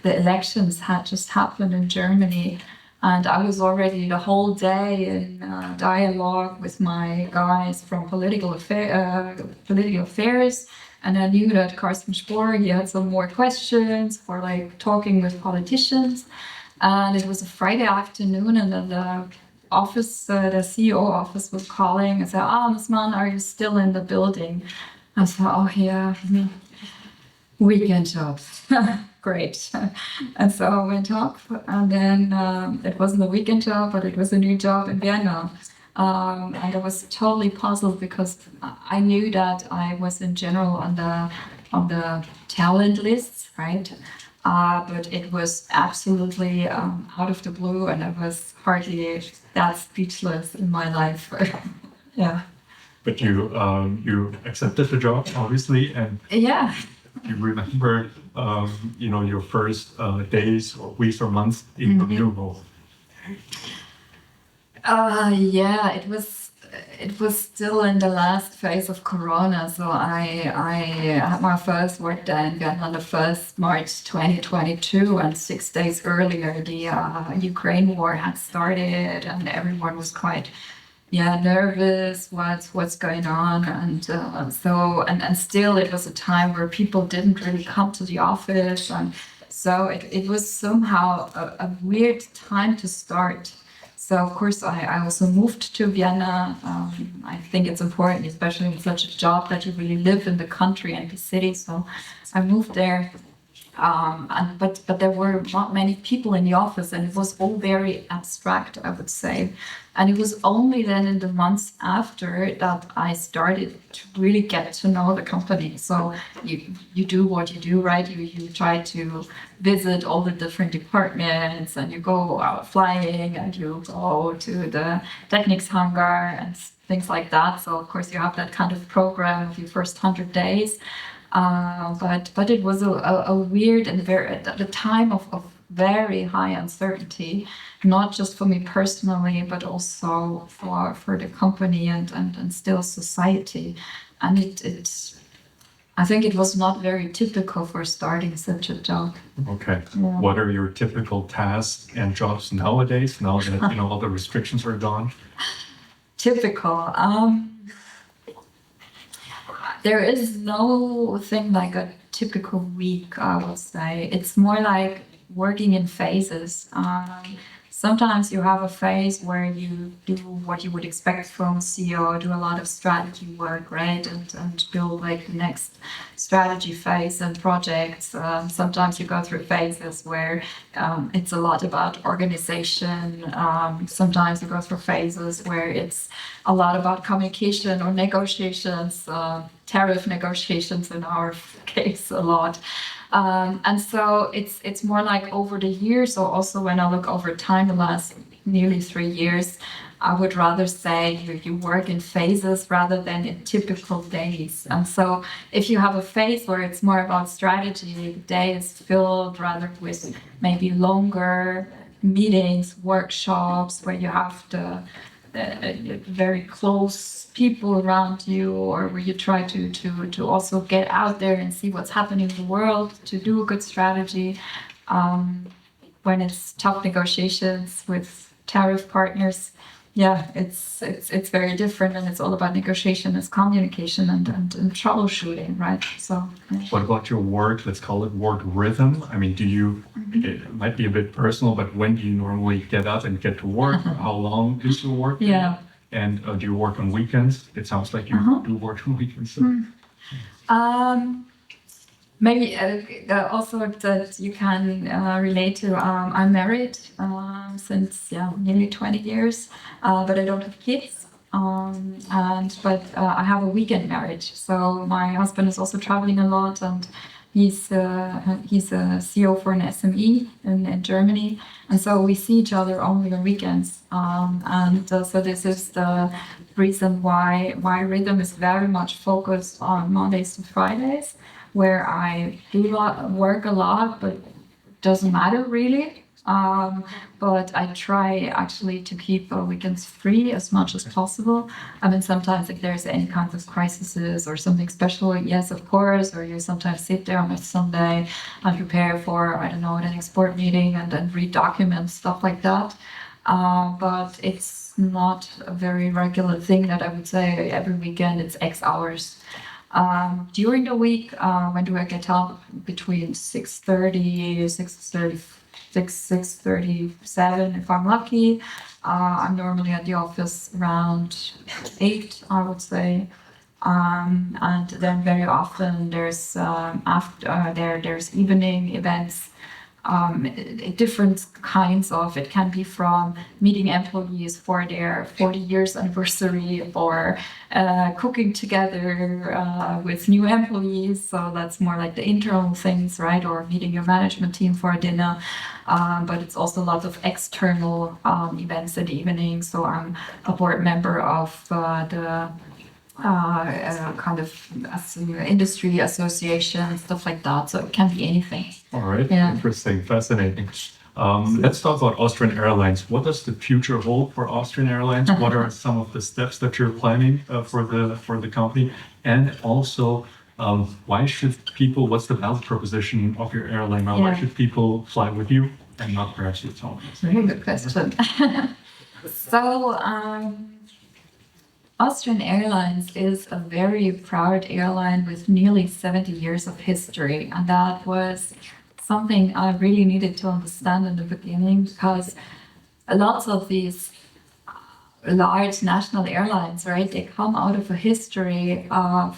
the elections had just happened in Germany, and I was already the whole day in dialogue with my guys from political affairs, and I knew that Carsten Spohr, he had some more questions for like talking with politicians, and it was a Friday afternoon, and then the CEO office was calling and said, Ms. Mann, are you still in the building? I said, oh yeah, weekend job. Great. And so I went up, and then it wasn't a weekend job, but it was a new job in Vienna. And I was totally puzzled because I knew that I was in general on the talent lists, right? But it was absolutely out of the blue, and I was hardly that speechless in my life. Yeah.
But you accepted the job, obviously, and
yeah.
You remember, your first days or weeks or months in the new role.
Yeah, it was still in the last phase of Corona, so I had my first work day in Vienna on the 1st March 2022, and 6 days earlier the Ukraine war had started, and everyone was quite nervous, what's going on, and and still it was a time where people didn't really come to the office, and so it was somehow a weird time to start. So of course I also moved to Vienna. I think it's important, especially in such a job, that you really live in the country and the city. So I moved there. But there were not many people in the office, and it was all very abstract, I would say. And it was only then in the months after that I started to really get to know the company. So you do what you do, right? You try to visit all the different departments, and you go out flying, and you go to the Technics hangar and things like that. So of course you have that kind of program of your first 100 days. But it was a weird and very, at the time of very high uncertainty, not just for me personally, but also for the company and still society. And I think it was not very typical for starting such a job.
Okay.
Yeah.
What are your typical tasks and jobs nowadays, now that all the restrictions are gone?
Typical. There is no thing like a typical week, I would say. It's more like working in phases. Sometimes you have a phase where you do what you would expect from CEO, do a lot of strategy work, right? And build like the next strategy phase and projects. Sometimes you go through phases where it's a lot about organization. Sometimes you go through phases where it's a lot about communication or negotiations, tariff negotiations in our case a lot. And so it's more like over the years, or also when I look over time, the last nearly 3 years, I would rather say you work in phases rather than in typical days. And so if you have a phase where it's more about strategy, the day is filled rather with maybe longer meetings, workshops, where you have the very close people around you, or where you try to also get out there and see what's happening in the world to do a good strategy. When it's tough negotiations with tariff partners, it's very different, and it's all about negotiation, it's communication and troubleshooting, right? So
what about your work? Let's call it work rhythm. I mean, it might be a bit personal, but when do you normally get up and get to work? How long is your work?
Yeah.
And do you work on weekends? It sounds like you do work on weekends. So.
Maybe also that you can relate to. I'm married since nearly 20 years, but I don't have kids. But I have a weekend marriage. So my husband is also traveling a lot, and he's a CEO for an SME in Germany, and so we see each other only on weekends. So this is the reason why my rhythm is very much focused on Mondays to Fridays, where I do work a lot, but it doesn't matter really. But I try actually to keep weekends free as much as possible. I mean, sometimes if there's any kinds of crises or something special, yes, of course, or you sometimes sit there on a Sunday and prepare for, I don't know, an export meeting and then read documents, stuff like that. But it's not a very regular thing that I would say every weekend it's X hours. During the week, when do I get up? Between 6:30, 6:37 if I'm lucky. I'm normally at the office around 8, I would say. And then very often there's there's evening events. Different kinds of, it can be from meeting employees for their 40 years anniversary, or cooking together with new employees. So that's more like the internal things, right? Or meeting your management team for a dinner. But it's also a lot of external events in the evening. So I'm a board member of the kind of industry association, stuff like that. So it can be anything.
All right.
Yeah.
Interesting. Fascinating. Let's talk about Austrian Airlines. What does the future hold for Austrian Airlines? What are some of the steps that you're planning for the company? And also, what's the value proposition of your airline now? Why should people fly with you and not perhaps with someone else?
Very good question. So, Austrian Airlines is a very proud airline with nearly 70 years of history. And that was something I really needed to understand in the beginning because lots of these large national airlines, right, they come out of a history of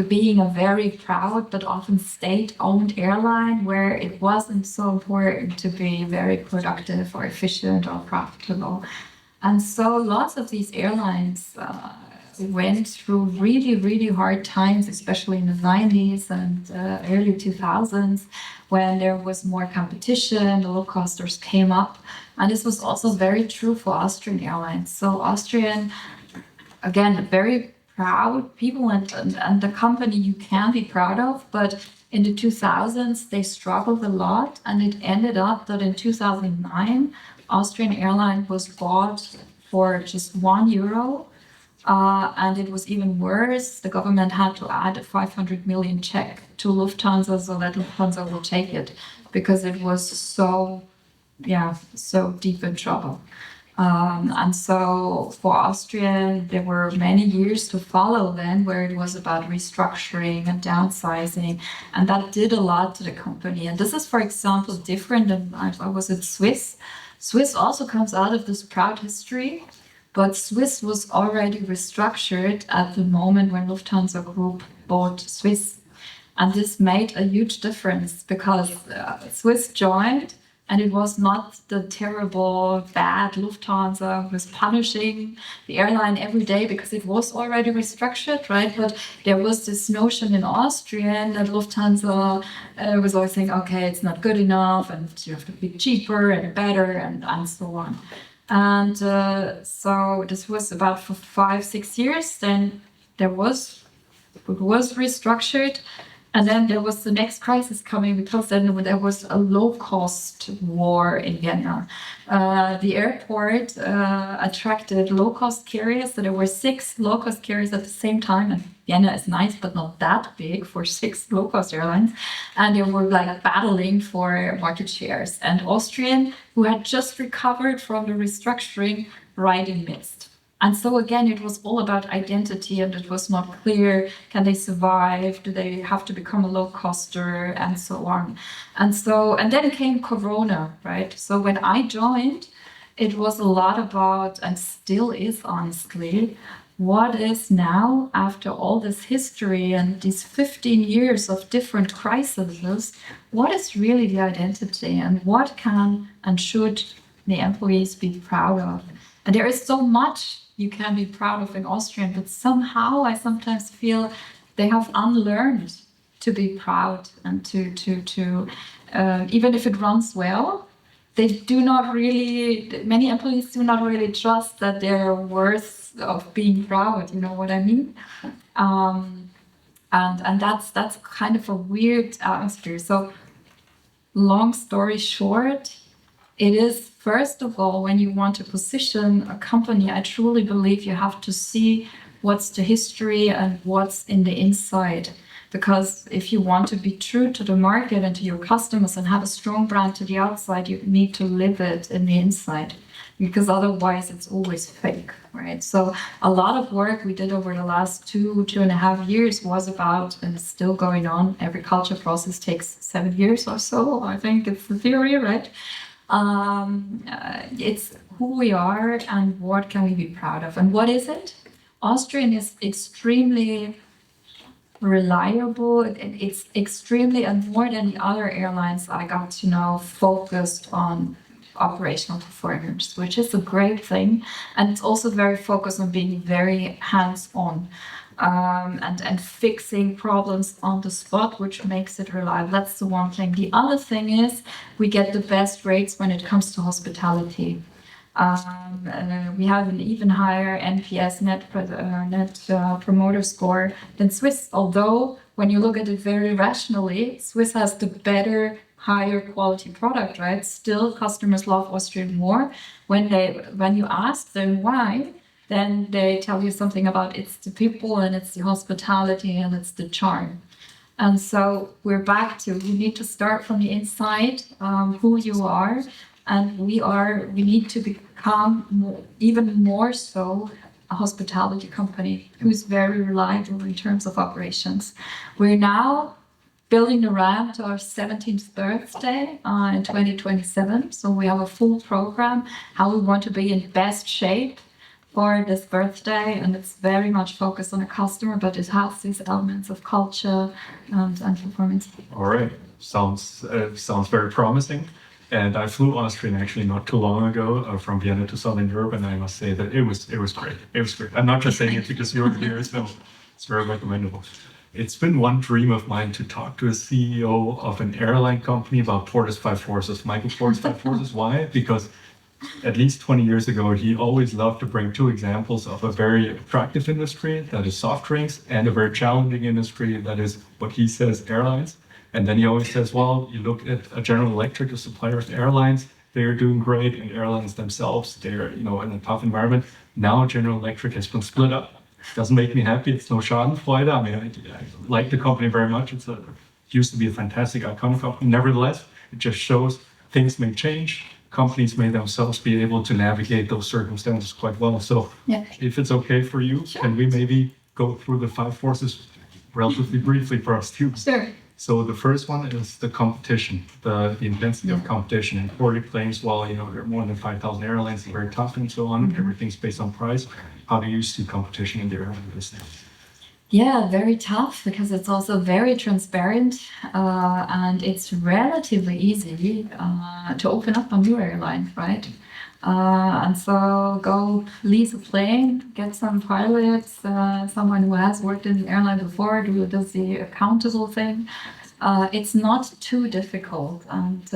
being a very proud but often state-owned airline where it wasn't so important to be very productive or efficient or profitable. And so lots of these airlines went through really, really hard times, especially in the 90s and early 2000s, when there was more competition, the low-costers came up. And this was also very true for Austrian Airlines. So Austrian, again, very proud people and the company you can be proud of, but in the 2000s, they struggled a lot, and it ended up that in 2009, Austrian Airlines was bought for just €1. And it was even worse. The government had to add a 500 million check to Lufthansa so that Lufthansa will take it because it was so deep in trouble. And so for Austrian, there were many years to follow then where it was about restructuring and downsizing. And that did a lot to the company. And this is, for example, different than I was at Swiss. Swiss also comes out of this proud history, but Swiss was already restructured at the moment when Lufthansa Group bought Swiss. And this made a huge difference because Swiss joined, and it was not the terrible, bad Lufthansa who was punishing the airline every day because it was already restructured, right? But there was this notion in Austrian that Lufthansa was always saying, okay, it's not good enough, and you have to be cheaper and better, and so on. And so this was about for 5-6 years. Then it was restructured. And then there was the next crisis coming because then there was a low-cost war in Vienna. The airport attracted low-cost carriers. So there were 6 low-cost carriers at the same time. And Vienna is nice, but not that big for 6 low-cost airlines. And they were like battling for market shares. And Austrian, who had just recovered from the restructuring, right in midst. And so again, it was all about identity, and it was not clear, can they survive? Do they have to become a low-coster, and so on? And then came Corona, right? So when I joined, it was a lot about, and still is honestly, what is now, after all this history and these 15 years of different crises, what is really the identity, and what can and should the employees be proud of? And there is so much you can be proud of in Austrian, but somehow I sometimes feel they have unlearned to be proud and to even if it runs well, they do not really, many employees do not really trust that they're worth of being proud, you know what I mean? And that's kind of a weird atmosphere. So long story short, it is, first of all, when you want to position a company, I truly believe you have to see what's the history and what's in the inside. Because if you want to be true to the market and to your customers and have a strong brand to the outside, you need to live it in the inside. Because otherwise it's always fake, right? So a lot of work we did over the last 2.5 years was about, and it's still going on, every culture process takes 7 years or so, I think it's the theory, right? It's who we are and what can we be proud of. And what is it? Austrian is extremely reliable. It's extremely, and more than the other airlines I got to know, focused on operational performance, which is a great thing. And it's also very focused on being very hands-on. And fixing problems on the spot, which makes it reliable. That's the one thing. The other thing is we get the best rates when it comes to hospitality. We have an even higher NPS, net promoter score than Swiss, although when you look at it very rationally, Swiss has the better, higher quality product, right? Still, customers love Austrian more. When you ask them why, then they tell you something about it's the people and it's the hospitality and it's the charm. And so we're back to, you need to start from the inside, who you are. And we need to become even more so a hospitality company who's very reliable in terms of operations. We're now building the ramp to our 17th birthday in 2027. So we have a full program, how we want to be in best shape for this birthday. And it's very much focused on the customer, but it has these elements of culture and performance.
All right. Sounds very promising. And I flew Austrian actually not too long ago from Vienna to Southern Europe, and I must say that it was great. It was great. I'm not just saying it because you're here, so it's very recommendable. It's been one dream of mine to talk to a CEO of an airline company about Porter's Five Forces, Michael Porter's Five Forces. Why? Because at least 20 years ago, he always loved to bring two examples of a very attractive industry, that is soft drinks, and a very challenging industry, that is what he says, airlines. And then he always says, well, you look at a General Electric, a supplier of airlines, they're doing great, and airlines themselves, they're in a tough environment. Now General Electric has been split up. Doesn't make me happy. It's no Schadenfreude. I mean, I like the company very much. It used to be a fantastic, iconic company. Nevertheless, it just shows things may change. Companies may themselves be able to navigate those circumstances quite well. So if it's okay for you, can we maybe go through the five forces relatively briefly for us too?
Sure.
So the first one is the competition, the intensity of competition. And Porter claims, well, there are more than 5,000 airlines, they're very tough and so on. Everything's based on price. How do you see competition in the airline business?
Yeah, very tough because it's also very transparent and it's relatively easy to open up a new airline, right? And so go lease a plane, get some pilots, someone who has worked in the airline before, does the accountable thing. It's not too difficult. And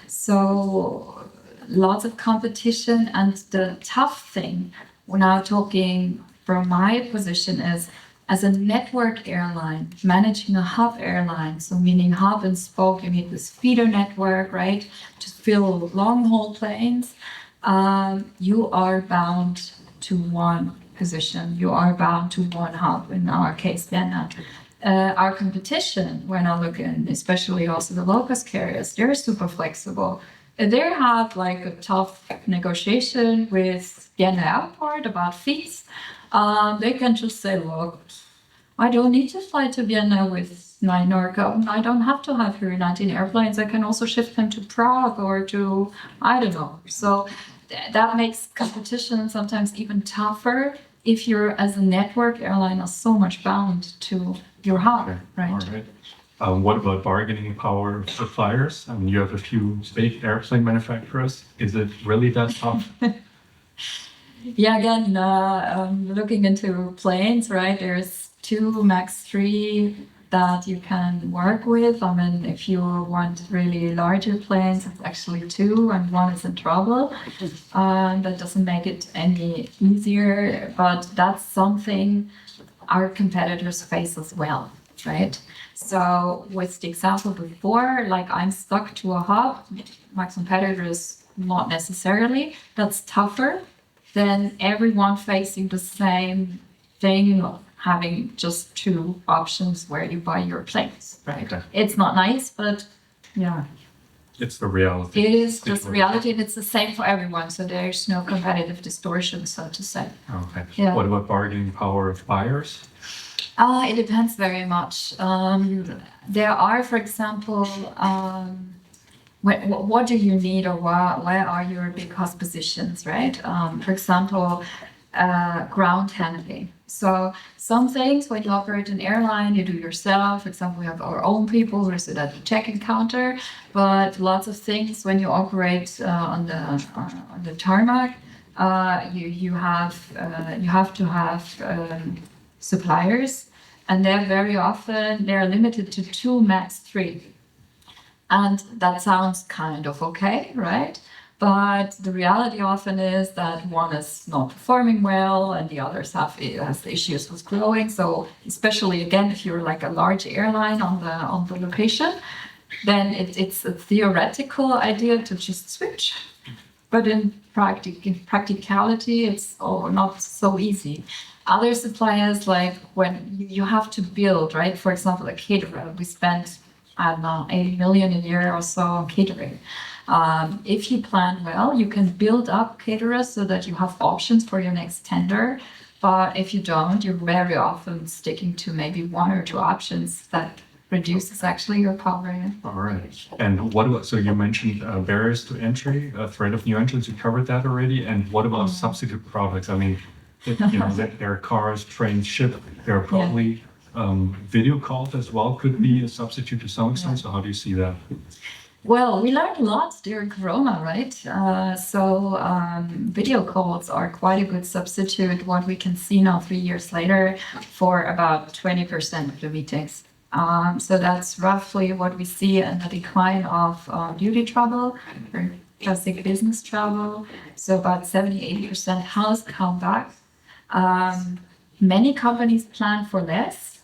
so lots of competition. And the tough thing, we're now talking from my position, is as a network airline, managing a hub airline, so meaning hub and spoke, you need this feeder network, right, to fill long-haul planes. You are bound to one position. You are bound to one hub, in our case, Vienna. Our competition, when I look in, especially also the low-cost carriers, they're super flexible. They have like a tough negotiation with Vienna Airport about fees. They can just say, look, I don't need to fly to Vienna with Norco. I don't have to have here 19 airplanes. I can also shift them to Prague or to, I don't know. So that makes competition sometimes even tougher if you're, as a network airline, are so much bound to your hub, right?
All right. What about bargaining power of suppliers? I mean, you have a few big airplane manufacturers. Is it really that tough?
Yeah, again, looking into planes, right? There's 2 max 3 that you can work with. I mean, if you want really larger planes, it's actually 2 and 1 is in trouble. That doesn't make it any easier, but that's something our competitors face as well, right? So with the example before, like I'm stuck to a hub, my competitors not necessarily. That's tougher than everyone facing the same thing, having just 2 options where you buy your planes, right? Okay. It's not nice, but yeah.
It's the reality.
It is just reality, and it's the same for everyone. So there's no competitive distortion, so to say.
Okay.
Yeah.
What about bargaining power of buyers?
It depends very much. There are, for example, what do you need, or where are your big cost positions, right? For example, ground handling. So some things when you operate an airline, you do yourself. For example, we have our own people who sit at the check-in counter. But lots of things when you operate on the tarmac, you have to have suppliers, and they're limited to 2 max 3. And that sounds kind of okay, right? But the reality often is that one is not performing well and the others has issues with growing. So especially again, if you're like a large airline on the location, then it's a theoretical idea to just switch. But in practicality, it's not so easy. Other suppliers, like when you have to build, right? For example, a caterer, we spent I don't know, 80 million a year or so on catering. If you plan well, you can build up caterers so that you have options for your next tender. But if you don't, you're very often sticking to maybe one or two options that reduces actually your power.
All right. And what about, so you mentioned barriers to entry, threat of new entrants, you covered that already. And what about substitute products? I mean, there are cars, trains, ship, there are probably video calls as well, could be a substitute to some extent. So how do you see that?
Well, we learned a lot during Corona, right? Video calls are quite a good substitute. What we can see now 3 years later for about 20% of the meetings. So that's roughly what we see in the decline of duty travel or classic business travel. So about 70-80% has come back. Many companies plan for less.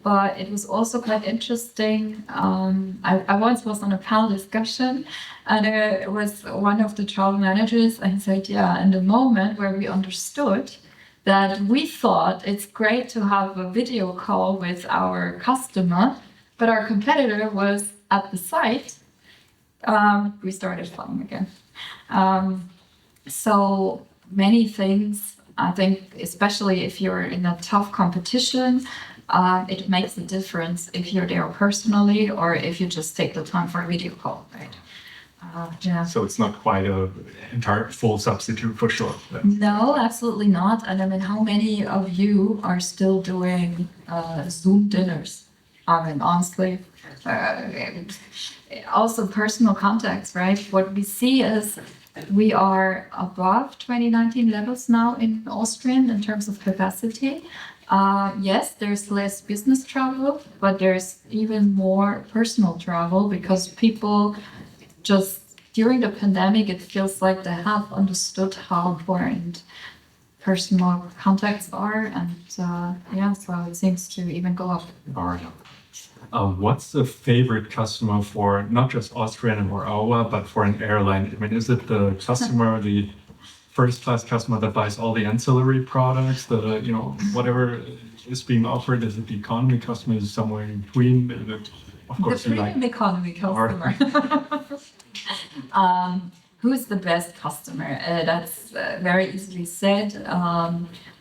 But it was also quite interesting. I once was on a panel discussion, and it was one of the travel managers, and he said, yeah, in the moment where we understood that we thought it's great to have a video call with our customer, but our competitor was at the site, we started flying again. So many things, I think, especially if you're in a tough competition, it makes a difference if you're there personally or if you just take the time for a video call, right? Yeah.
So it's not quite a entire full substitute for sure.
No, absolutely not. And I mean, how many of you are still doing Zoom dinners? I mean, honestly, also personal contacts, right? What we see is we are above 2019 levels now in Austrian in terms of capacity. Yes, there's less business travel, but there's even more personal travel because people just during the pandemic, it feels like they have understood how important personal contacts are. And so it seems to even go up.
All right. What's the favorite customer for not just Austrian or AOA, but for an airline? I mean, is it the customer, the first-class customer that buys all the ancillary products, whatever is being offered? Is it the economy customer? Is it somewhere in between? Is it, of course,
the premium economy customer. Who's the best customer? That's very easily said.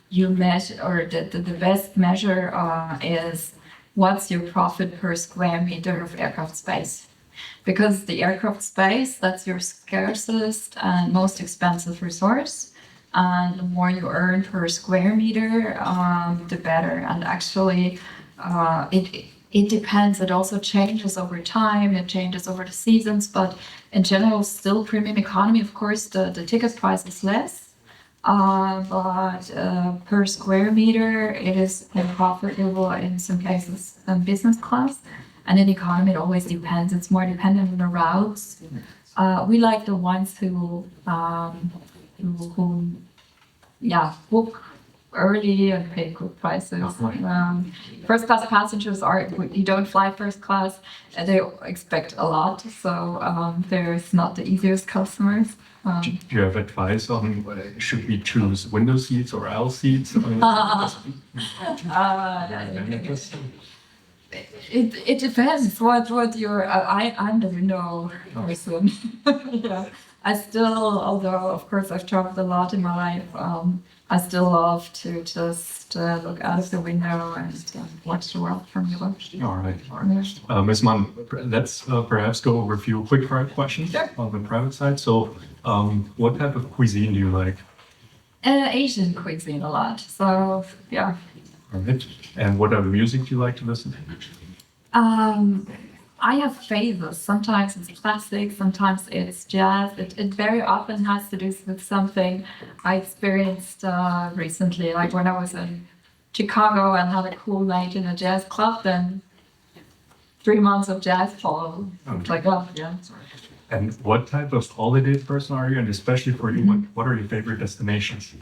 You measure, or the best measure is what's your profit per square meter of aircraft space. Because the aircraft space, that's your scarcest and most expensive resource. And the more you earn per square meter, the better. And actually, it depends. It also changes over time. It changes over the seasons. But in general, still premium economy, of course, the ticket price is less. But per square meter, it is more profitable in some cases than business class. And in economy, it always depends. It's more dependent on the routes. We like the ones who book early and pay good prices. First class passengers you don't fly first class, and they expect a lot. So there's not the easiest customers.
Do you have advice on should we choose window seats or aisle seats?
It depends what you're. I'm the window person. Yeah. I still, although of course I've traveled a lot in my life, I still love to just look out of the window and watch the world from below.
All right. Ms. Mann, let's perhaps go over a few quick questions on the private side. So, what type of cuisine do you like?
Asian cuisine a lot. So, yeah.
All right. And what other music do you like to listen to?
I have phases. Sometimes it's classic, sometimes it's jazz. It very often has to do with something I experienced recently. Like when I was in Chicago and had a cool night in a jazz club, then 3 months of jazz followed. It's like, oh, yeah.
And what type of holiday person are you? And especially for you, what are your favorite destinations?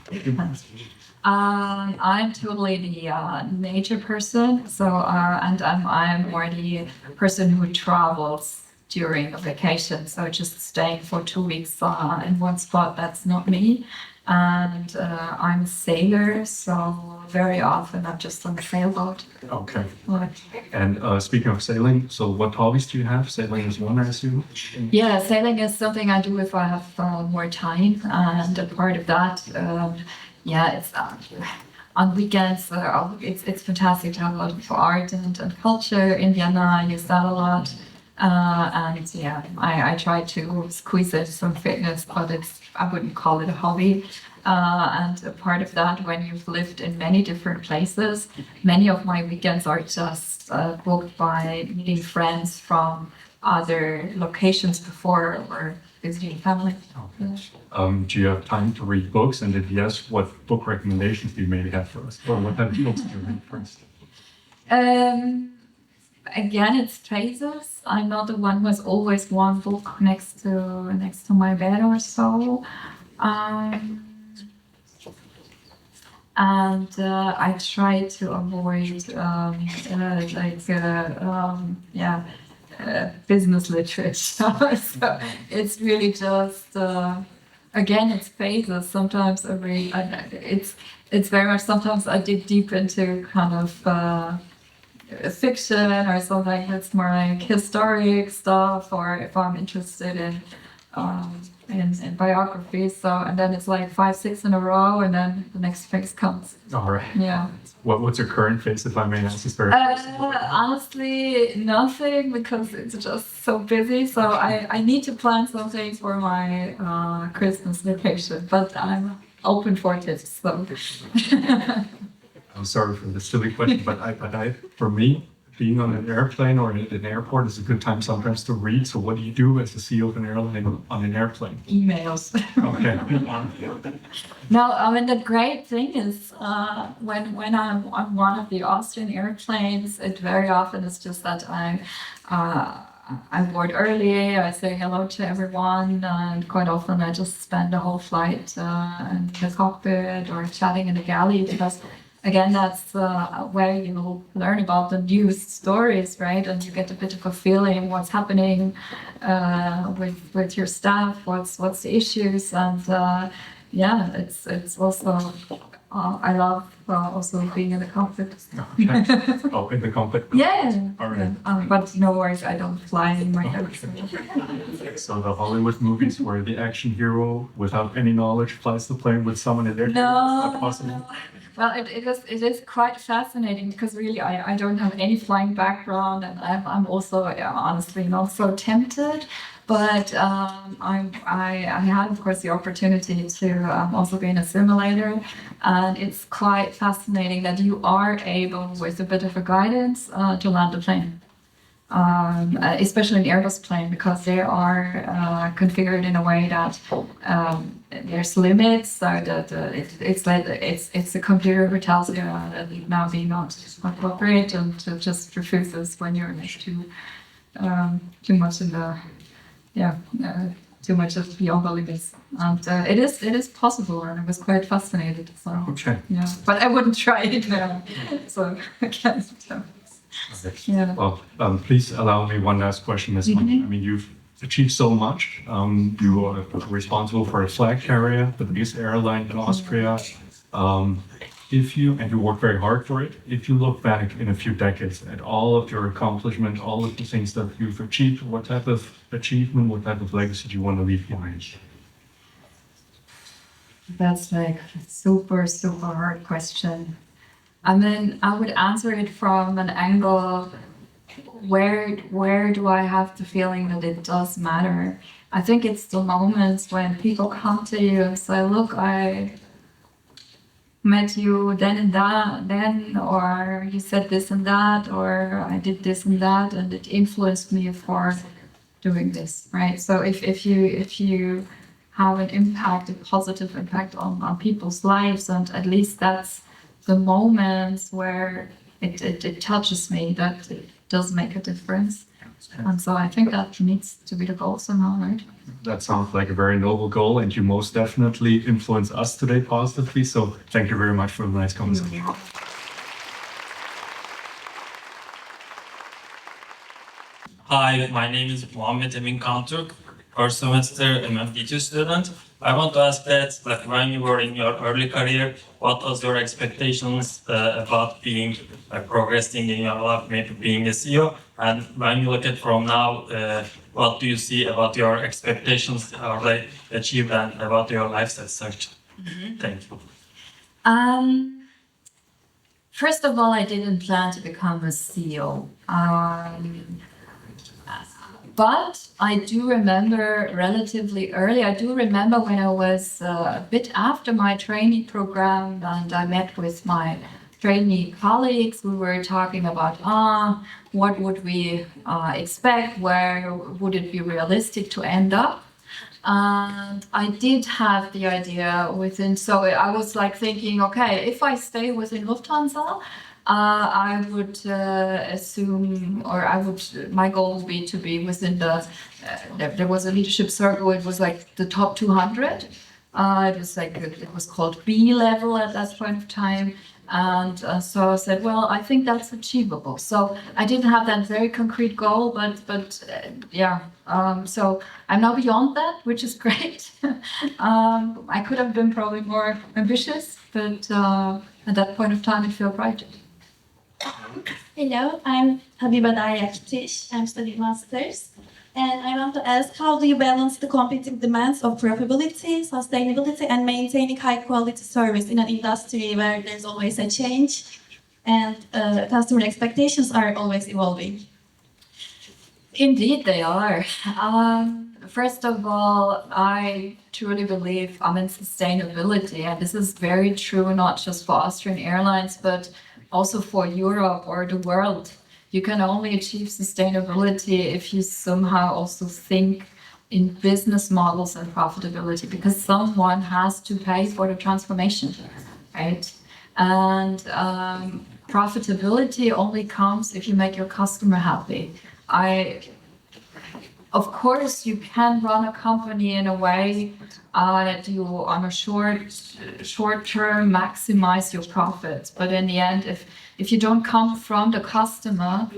I'm totally the nature person. So, and I'm more the person who travels during a vacation. So just staying for 2 weeks in one spot, that's not me. and I'm a sailor, so very often I'm just on a sailboat.
Okay.
But,
And speaking of sailing, so what hobbies do you have? Sailing is one, I assume.
yeah, sailing is something I do if I have more time, and a part of that, yeah, it's on weekends. It's fantastic to have a lot of art and culture in Vienna. I use that a lot. And yeah, I try to squeeze in some fitness, but I wouldn't call it a hobby. And a part of that, when you've lived in many different places, many of my weekends are just booked by meeting friends from other locations before or visiting family.
Okay. Do you have time to read books? And if yes, what book recommendations do you maybe have for us? Or what type of books do you read first?
Again, it's phases. I'm not the one who has always one book next to my bed or so. And I try to avoid business literature. So it's really just again, it's phases. Sometimes it's very much. Sometimes I dig deep into kind of fiction or something that's more like historic stuff, or if I'm interested in biography. So, and then it's like 5, 6 in a row, and then the next phase comes.
All right.
Yeah.
What's your current phase, if I may ask? This very
Honestly, nothing, because it's just so busy. So I need to plan something for my Christmas vacation, but I'm open for it. So.
I'm sorry for the silly question, but for me, being on an airplane or in an airport is a good time sometimes to read. So what do you do as the CEO of an airline on an airplane?
Emails.
Okay.
No, I mean, the great thing is when I'm on one of the Austrian airplanes, it very often is just that I'm board early, I say hello to everyone, and quite often I just spend the whole flight in the cockpit or chatting in the galley, because again, that's where you learn about the news stories, right? And you get a bit of a feeling what's happening with your staff, what's the issues, and yeah, it's also I love also being in the cockpit.
Okay. Oh, in the cockpit.
Yeah.
All right.
But no worries, I don't fly in my head.
So the Hollywood movies where the action hero, without any knowledge, flies the plane with someone in there.
No.
Not possible.
Well, it is quite fascinating, because really I don't have any flying background, and I'm also honestly not so tempted. But I had, of course, the opportunity to also be in a simulator, and it's quite fascinating that you are able, with a bit of a guidance, to land the plane. Especially an Airbus plane, because they are configured in a way that there's limits, so that it's the computer who tells you that it now be not appropriate, and to just refuses when you're next to too much in the too much of beyond the limits. And it is possible, and I was quite fascinated. So
Okay.
yeah, but I wouldn't try it now. So I can't. Yeah.
Well, please allow me one last question, Ms. Mann. I mean, you've achieved so much. You are responsible for a flag carrier, the biggest airline in Austria. And you work very hard for it. If you look back in a few decades at all of your accomplishments, all of the things that you've achieved, what type of achievement, what type of legacy do you want to leave behind?
That's like a super, super hard question. I mean, I would answer it from an angle, where do I have the feeling that it does matter? I think it's the moments when people come to you and say, look, I met you then and then, or you said this and that, or I did this and that, and it influenced me for doing this, right? So if you have an impact, a positive impact on people's lives, and at least that's the moments where it touches me, that it does make a difference. And so I think that needs to be the goal somehow, right?
That sounds like a very noble goal, and you most definitely influence us today positively. So thank you very much for the nice conversation.
Hi, my name is Mohammed Emin Kantuk. first semester MMP2 student. I want to ask that, like, when you were in your early career, what was your expectations about being progressing in your life, maybe being a CEO? And when you look at from now, what do you see about your expectations? Are they achieved, and about your life satisfaction? Thank you.
First of all, I didn't plan to become a CEO. But I do remember relatively early, I do remember when I was a bit after my trainee program and I met with my trainee colleagues, we were talking about, what would we expect, where would it be realistic to end up? And I did have the idea so I was like thinking, okay, if I stay within Lufthansa, I would assume, or my goal would be to be within there was a leadership circle, it was like the top 200. It was called B level at that point of time. And so I said, well, I think that's achievable. So I didn't have that very concrete goal, but so I'm now beyond that, which is great. I could have been probably more ambitious, but at that point of time, it felt right.
Hello, I'm Habiba Daryaktish. I'm studying masters. And I want to ask, how do you balance the competing demands of profitability, sustainability, and maintaining high-quality service in an industry where there's always a change and customer expectations are always evolving?
Indeed, they are. First of all, I truly believe in sustainability, and this is very true not just for Austrian Airlines, but also for Europe or the world. You can only achieve sustainability if you somehow also think in business models and profitability, because someone has to pay for the transformation, right? And profitability only comes if you make your customer happy. Of course, you can run a company in a way that you, on a short term, maximize your profits. But in the end, if you don't come from the customer,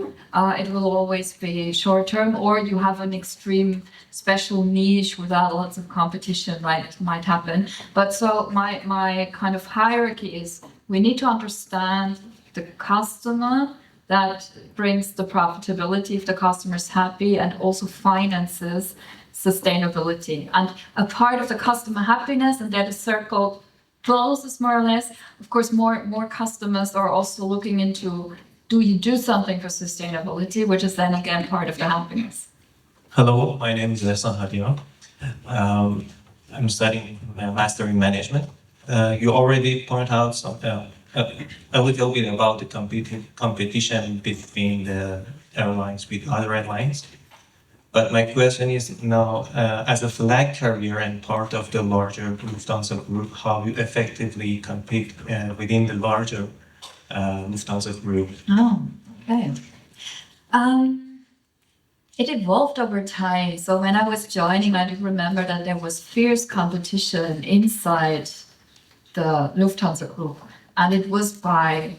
it will always be short term, or you have an extreme special niche without lots of competition, might happen. But so my kind of hierarchy is, we need to understand the customer. That brings the profitability if the customer is happy, and also finances sustainability. And a part of the customer happiness, and that the circle closes more or less. Of course, more customers are also looking into, do you do something for sustainability, which is then again part of the happiness.
Hello, my name is Lesan Hadia. I'm studying Master in Management. You already point out a little bit about the competition between the airlines with other airlines. But my question is now, as a flag carrier and part of the larger Lufthansa Group, how you effectively compete within the larger Lufthansa Group?
Oh, okay. It evolved over time. So when I was joining, I do remember that there was fierce competition inside the Lufthansa Group. And it was by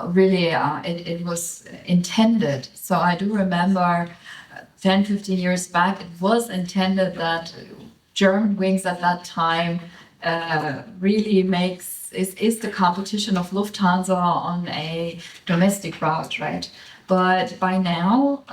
really, it was intended. So I do remember 10, 15 years back, it was intended that German wings at that time really is the competition of Lufthansa on a domestic route, right? But by now,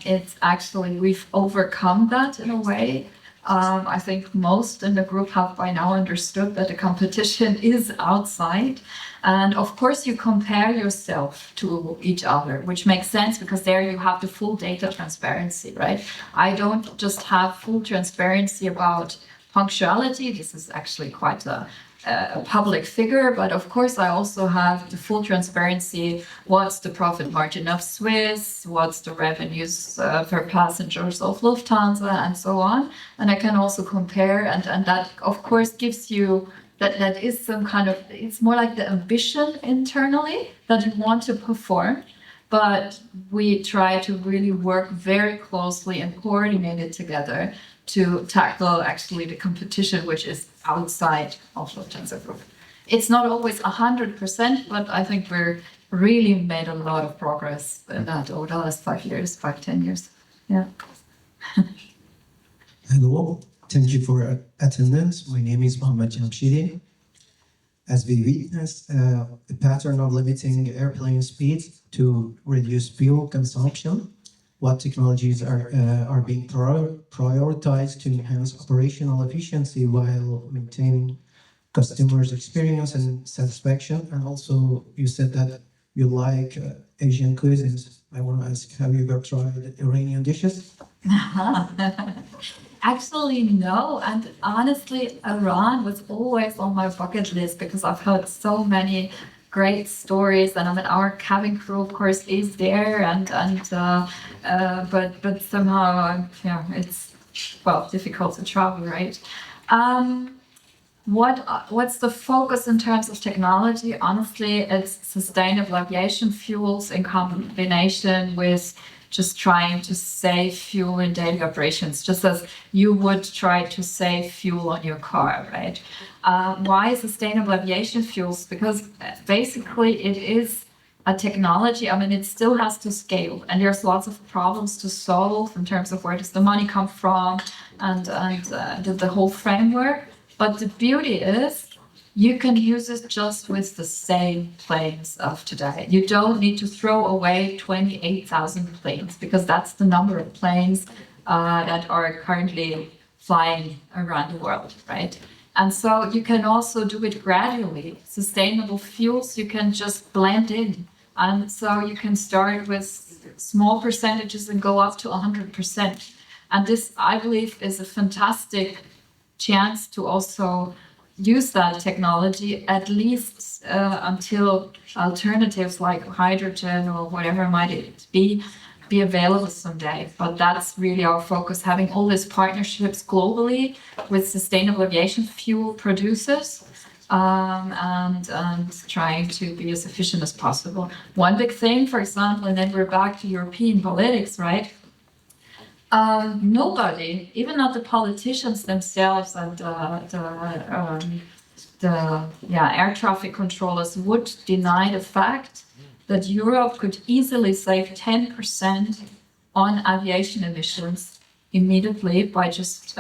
it's actually, we've overcome that in a way. I think most in the group have by now understood that the competition is outside. And of course, you compare yourself to each other, which makes sense because there you have the full data transparency, right? I don't just have full transparency about punctuality. This is actually quite a public figure, but of course I also have the full transparency. What's the profit margin of Swiss? What's the revenues per passengers of Lufthansa, and so on. And I can also compare, and that of course gives you that is some kind of, it's more like the ambition internally that you want to perform. But we try to really work very closely and coordinate it together to tackle actually the competition, which is outside of Lufthansa Group. It's not always 100%, but I think we're really made a lot of progress in that over the last 10 years. Yeah.
Hello, thank you for your attendance. My name is Mohammed Jamshidi. As we witness a pattern of limiting airplane speed to reduce fuel consumption, what technologies are being prioritized to enhance operational efficiency while maintaining customers' experience and satisfaction? And also, you said that you like Asian cuisines. I want to ask, have you ever tried Iranian dishes?
Actually, no. And honestly, Iran was always on my bucket list because I've heard so many great stories. And I mean, our cabin crew, of course, is there. But somehow, yeah, it's, well, difficult to travel, right? What's the focus in terms of technology? Honestly, it's sustainable aviation fuels in combination with just trying to save fuel in daily operations, just as you would try to save fuel on your car, right? Why sustainable aviation fuels? Because basically it is a technology. I mean, it still has to scale, and there's lots of problems to solve in terms of where does the money come from and the whole framework. But the beauty is you can use it just with the same planes of today. You don't need to throw away 28,000 planes because that's the number of planes that are currently flying around the world, right? And so you can also do it gradually. Sustainable fuels, you can just blend in. And so you can start with small percentages and go up to 100%. And this, I believe, is a fantastic chance to also use that technology, at least until alternatives like hydrogen or whatever might it be available someday. But that's really our focus, having all these partnerships globally with sustainable aviation fuel producers and trying to be as efficient as possible. One big thing, for example, and then we're back to European politics, right? Nobody, even not the politicians themselves and the air traffic controllers, would deny the fact that Europe could easily save 10% on aviation emissions immediately by just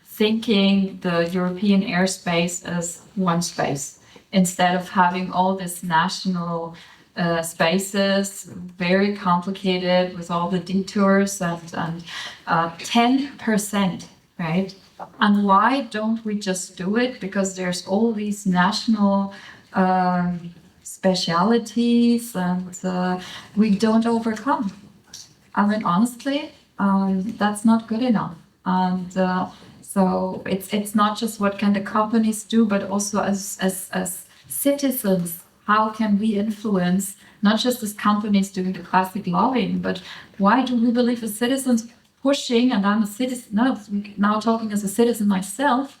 thinking the European airspace as one space instead of having all this national spaces, very complicated with all the detours and 10%, right? And why don't we just do it? Because there's all these national specialities and we don't overcome. I mean, honestly, that's not good enough. And so it's not just what can the companies do, but also as citizens. How can we influence, not just as companies doing the classic lobbying, but why do we believe as citizens pushing, and I'm a citizen, now talking as a citizen myself,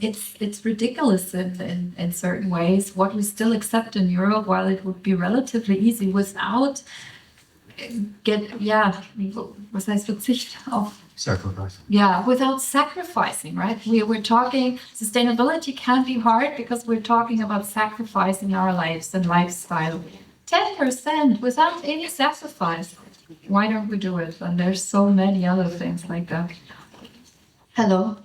it's ridiculous in certain ways what we still accept in Europe, while it would be relatively easy without was heißt Verzicht auf?
Sacrifice.
Yeah, without sacrificing, right? We're talking sustainability can be hard because we're talking about sacrificing our lives and lifestyle. 10% without any sacrifice. Why don't we do it? And there's so many other things like that.
Hello,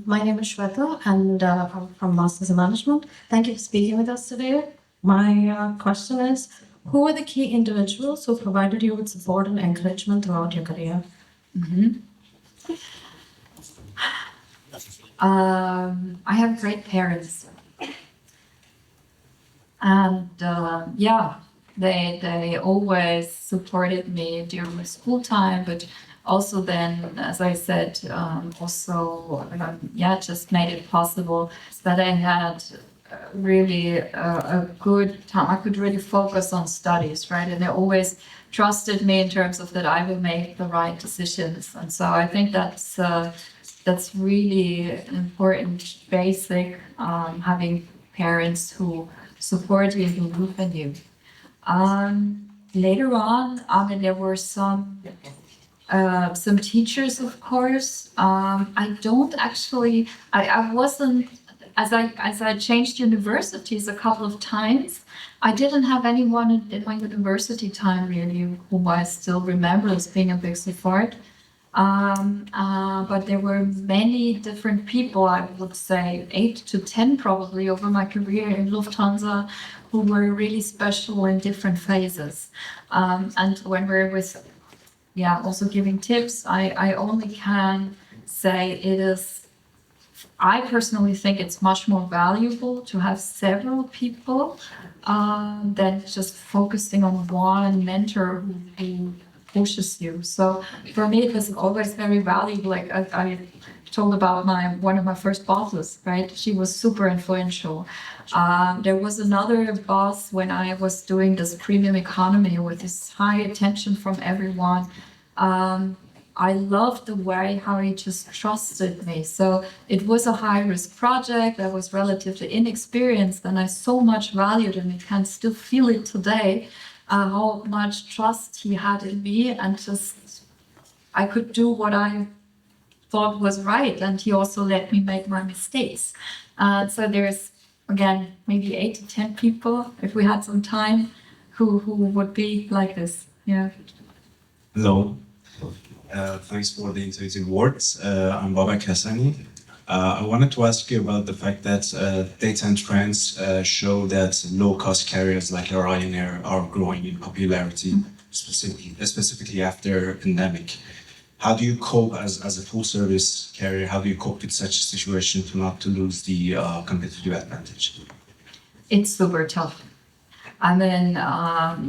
my name is Shweta and I'm from Masters in Management. Thank you for speaking with us today. My question is, who are the key individuals who provided you with support and encouragement throughout your career?
Mm-hmm. I have great parents, and they always supported me during my school time, but also then, as I said, just made it possible that I had really a good time. I could really focus on studies, right? And they always trusted me in terms of that I will make the right decisions. And so I think that's really important, basic, having parents who support you and believe in you. Later on, I mean, there were some teachers, of course. I wasn't, as I changed universities a couple of times, I didn't have anyone in my university time really whom I still remember as being a big support. But there were many different people, I would say 8 to 10 probably over my career in Lufthansa, who were really special in different phases. And when we're with, also giving tips, I only can say I personally think it's much more valuable to have several people than just focusing on one mentor who pushes you. So for me, it was always very valuable. Like I told about one of my first bosses, right? She was super influential. There was another boss when I was doing this premium economy with this high attention from everyone. I loved the way how he just trusted me. So it was a high risk project. I was relatively inexperienced and I so much valued, and I can still feel it today, how much trust he had in me, and just I could do what I thought was right, and he also let me make my mistakes. So there's, again, maybe 8 to 10 people, if we had some time, who would be like this. Yeah.
Hello. Thanks for the intuitive words. I'm Babak Hassani. I wanted to ask you about the fact that data and trends show that low-cost carriers like Ryanair are growing in popularity, specifically after pandemic. How do you cope as a full-service carrier? How do you cope with such a situation to lose the competitive advantage?
It's super tough. I mean,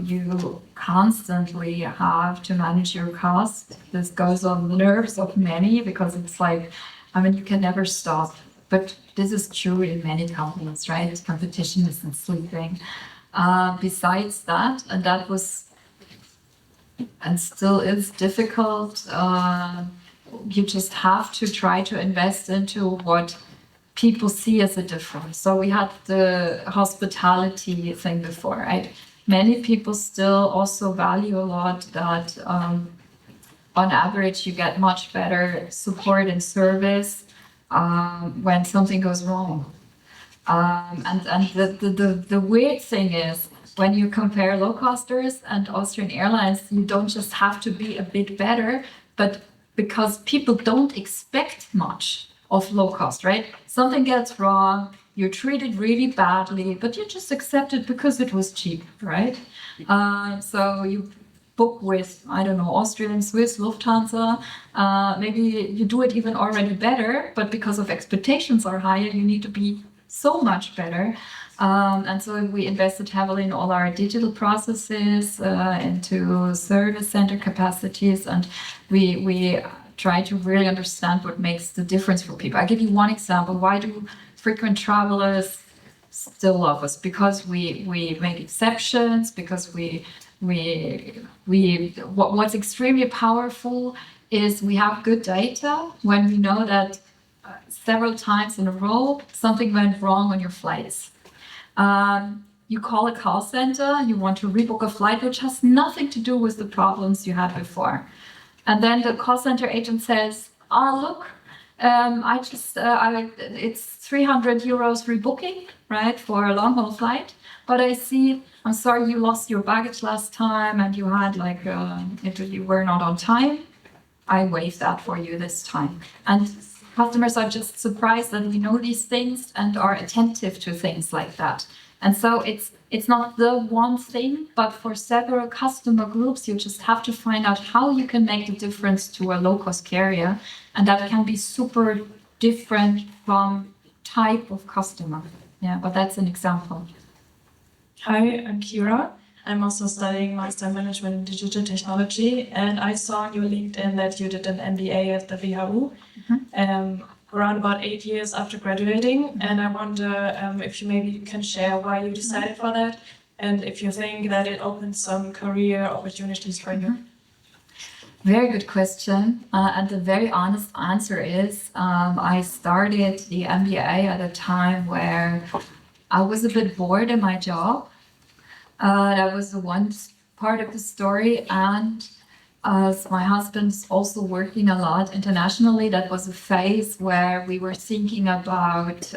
you constantly have to manage your cost. This goes on the nerves of many because it's like, I mean, you can never stop. But this is true in many companies, right? Competition isn't sleeping. Besides that, and that was and still is difficult, you just have to try to invest into what people see as a difference. So we had the hospitality thing before, right? Many people still also value a lot that on average you get much better support and service when something goes wrong. And the weird thing is, when you compare low-costers and Austrian Airlines, you don't just have to be a bit better, but because people don't expect much of low cost, right? Something gets wrong, you're treated really badly, but you just accept it because it was cheap, right? So you book with, I don't know, Austrian, Swiss, Lufthansa. Maybe you do it even already better, but because of expectations are higher, you need to be so much better. And so we invested heavily in all our digital processes, into service center capacities, and we try to really understand what makes the difference for people. I give you one example. Why do frequent travelers still love us? Because we make exceptions, because what's extremely powerful is we have good data when we know that several times in a row something went wrong on your flights. You call a call center, you want to rebook a flight which has nothing to do with the problems you had before. And then the call center agent says, look, it's 300 euros rebooking, right, for a long haul flight. But I'm sorry, you lost your baggage last time and you had you were not on time. I waived that for you this time. And customers are just surprised that we know these things and are attentive to things like that. And so it's not the one thing, but for several customer groups, you just have to find out how you can make the difference to a low-cost carrier. And that can be super different from type of customer. Yeah, but that's an example.
Hi, I'm Kira. I'm also studying Master in Management in Digital Technology, and I saw on your LinkedIn that you did an MBA at the WHU, around about 8 years after graduating. And I wonder if you maybe can share why you decided for that, and if you think that it opened some career opportunities for you.
Very good question. And the very honest answer is I started the MBA at a time where I was a bit bored in my job. That was the one part of the story. And as my husband's also working a lot internationally, that was a phase where we were thinking about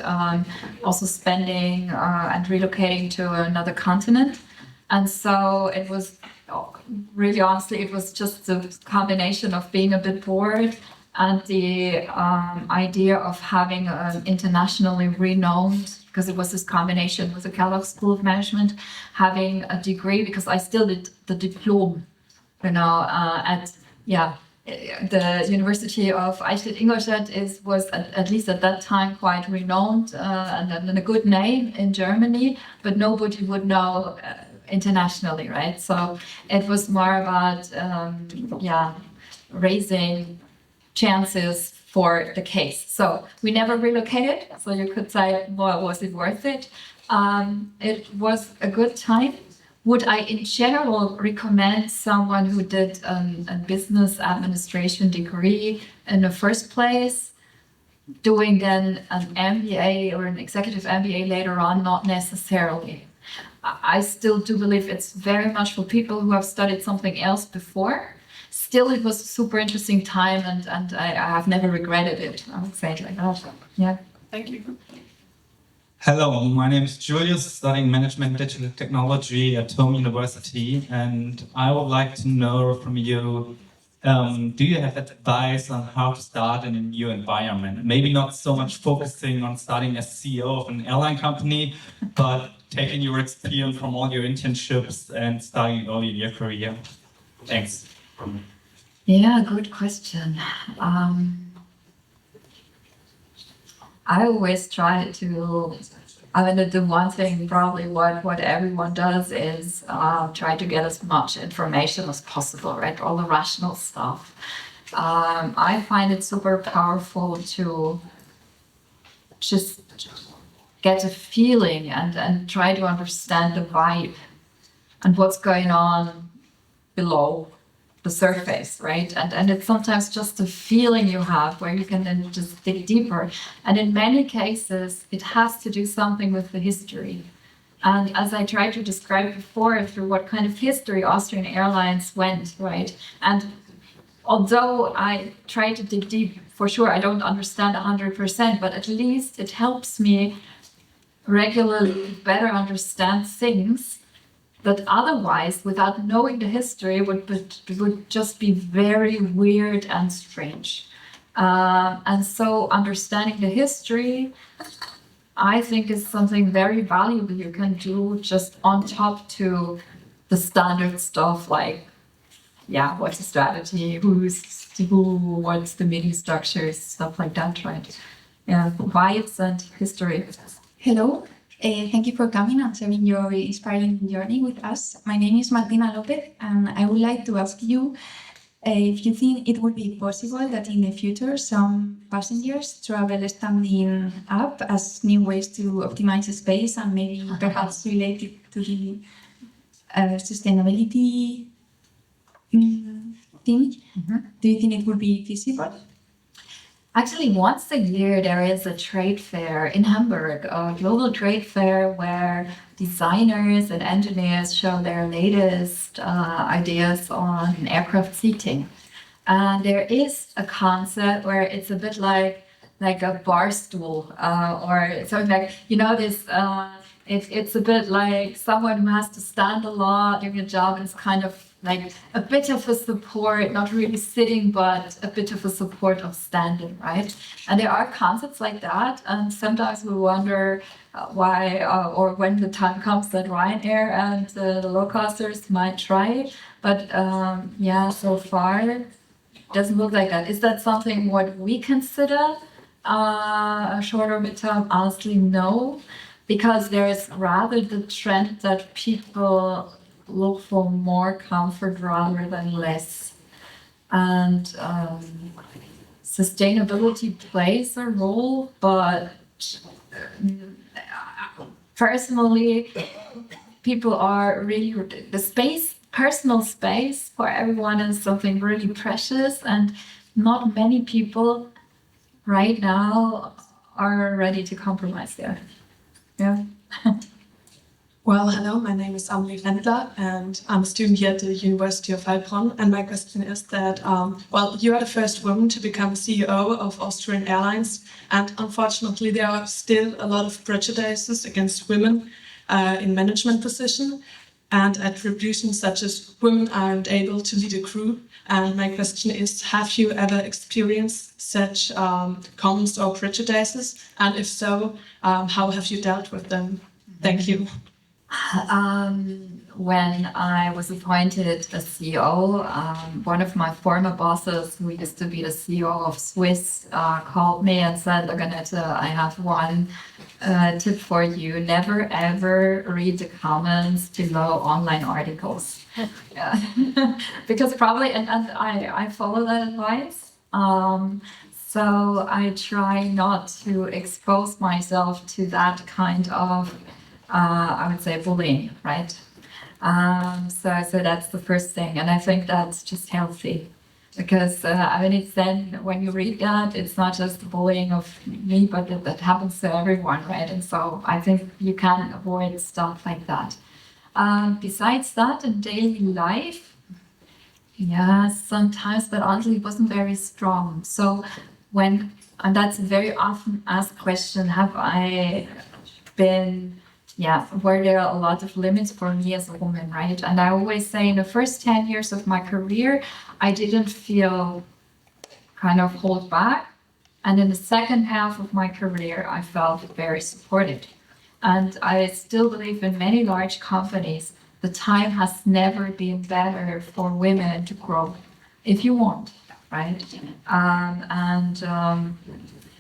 also spending and relocating to another continent. And so it was really honestly, it was just a combination of being a bit bored and the idea of having an internationally renowned, because it was this combination with the Kellogg School of Management, having a degree, because I still did the diploma, the University of Ingolstadt was at least at that time quite renowned and a good name in Germany, but nobody would know internationally, right? So it was more about raising chances for the case. So we never relocated, so you could say, well, was it worth it? It was a good time. Would I, in general, recommend someone who did a business administration degree in the first place, doing then an MBA or an executive MBA later on? Not necessarily. I still do believe it's very much for people who have studied something else before. Still, it was a super interesting time, and I have never regretted it. I would say it like that. Yeah.
Thank you.
Hello, my name is Julius, studying Management and Digital Technology at Home University, and I would like to know from you, do you have advice on how to start in a new environment? Maybe not so much focusing on starting as CEO of an airline company, but taking your experience from all your internships and starting early in your career. Thanks.
Yeah, good question. I always try to, the one thing probably what everyone does is try to get as much information as possible, right? All the rational stuff. I find it super powerful to just get a feeling and try to understand the vibe and what's going on below the surface, right? And it's sometimes just a feeling you have where you can then just dig deeper. And in many cases, it has to do something with the history. And as I tried to describe before, through what kind of history Austrian Airlines went, right? And although I try to dig deep, for sure, I don't understand 100%, but at least it helps me regularly better understand things that otherwise, without knowing the history, would just be very weird and strange. And so understanding the history, I think, is something very valuable you can do just on top to the standard stuff like, what's the strategy, who's who, what's the meeting structures, stuff like that, right? Yeah, vibes and history.
Hello. Thank you for coming and sharing your inspiring journey with us. My name is Martina Lopez, and I would like to ask you if you think it would be possible that in the future some passengers travel standing up as new ways to optimize space and maybe perhaps related to the sustainability thing.
Mm-hmm.
Do you think it would be feasible?
Actually, once a year, there is a trade fair in Hamburg, a global trade fair where designers and engineers show their latest ideas on aircraft seating. And there is a concept where it's a bit like a bar stool or something like, this, it's a bit like someone who has to stand a lot doing a job and is kind of like a bit of a support, not really sitting, but a bit of a support of standing, right? And there are concepts like that. And sometimes we wonder why, or when the time comes that Ryanair and the low-costers might try it. But so far, it doesn't look like that. Is that something what we consider a shorter midterm? Honestly, no. Because there is rather the trend that people look for more comfort rather than less. And sustainability plays a role, but personally, people are really, personal space for everyone is something really precious, and not many people right now are ready to compromise there. Yeah.
Well, hello, my name is Amelie Rendler, and I'm a student here at the University of Heilbronn. And my question is that, you are the first woman to become CEO of Austrian Airlines, and unfortunately, there are still a lot of prejudices against women in management positions. and attributions such as women aren't able to lead a crew. And my question is, have you ever experienced such comments or prejudices? And if so, how have you dealt with them? Thank you.
When I was appointed a CEO, one of my former bosses, who used to be the CEO of Swiss, called me and said, "Look, Annette, I have one tip for you. Never ever read the comments below online articles." Yeah. Because probably, and I follow that advice. So I try not to expose myself to that kind of I would say bullying, right? So that's the first thing, and I think that's just healthy, because I mean, it's then when you read that, it's not just the bullying of me, but that happens to everyone, right? And so I think you can avoid stuff like that. Besides that, in daily life, yeah, sometimes, but honestly, it wasn't very strong. So and that's a very often asked question: have I been? Yeah, were there a lot of limits for me as a woman, right? And I always say in the first 10 years of my career, I didn't feel kind of hold back. And in the second half of my career, I felt very supported. And I still believe in many large companies, the time has never been better for women to grow, if you want, right?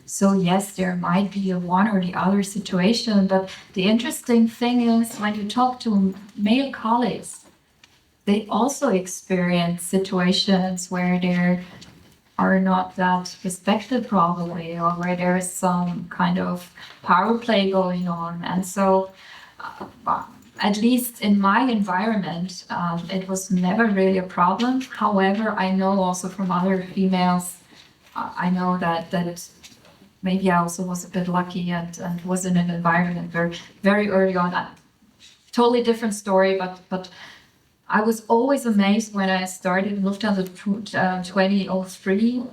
So yes, there might be a one or the other situation, but the interesting thing is when you talk to male colleagues, they also experience situations where they are not that respected probably, or where there is some kind of power play going on. And so at least in my environment, it was never really a problem. However, I know also from other females, I know that maybe I also was a bit lucky and was in an environment where very early on, totally different story, but I was always amazed when I started in Lufthansa 2003.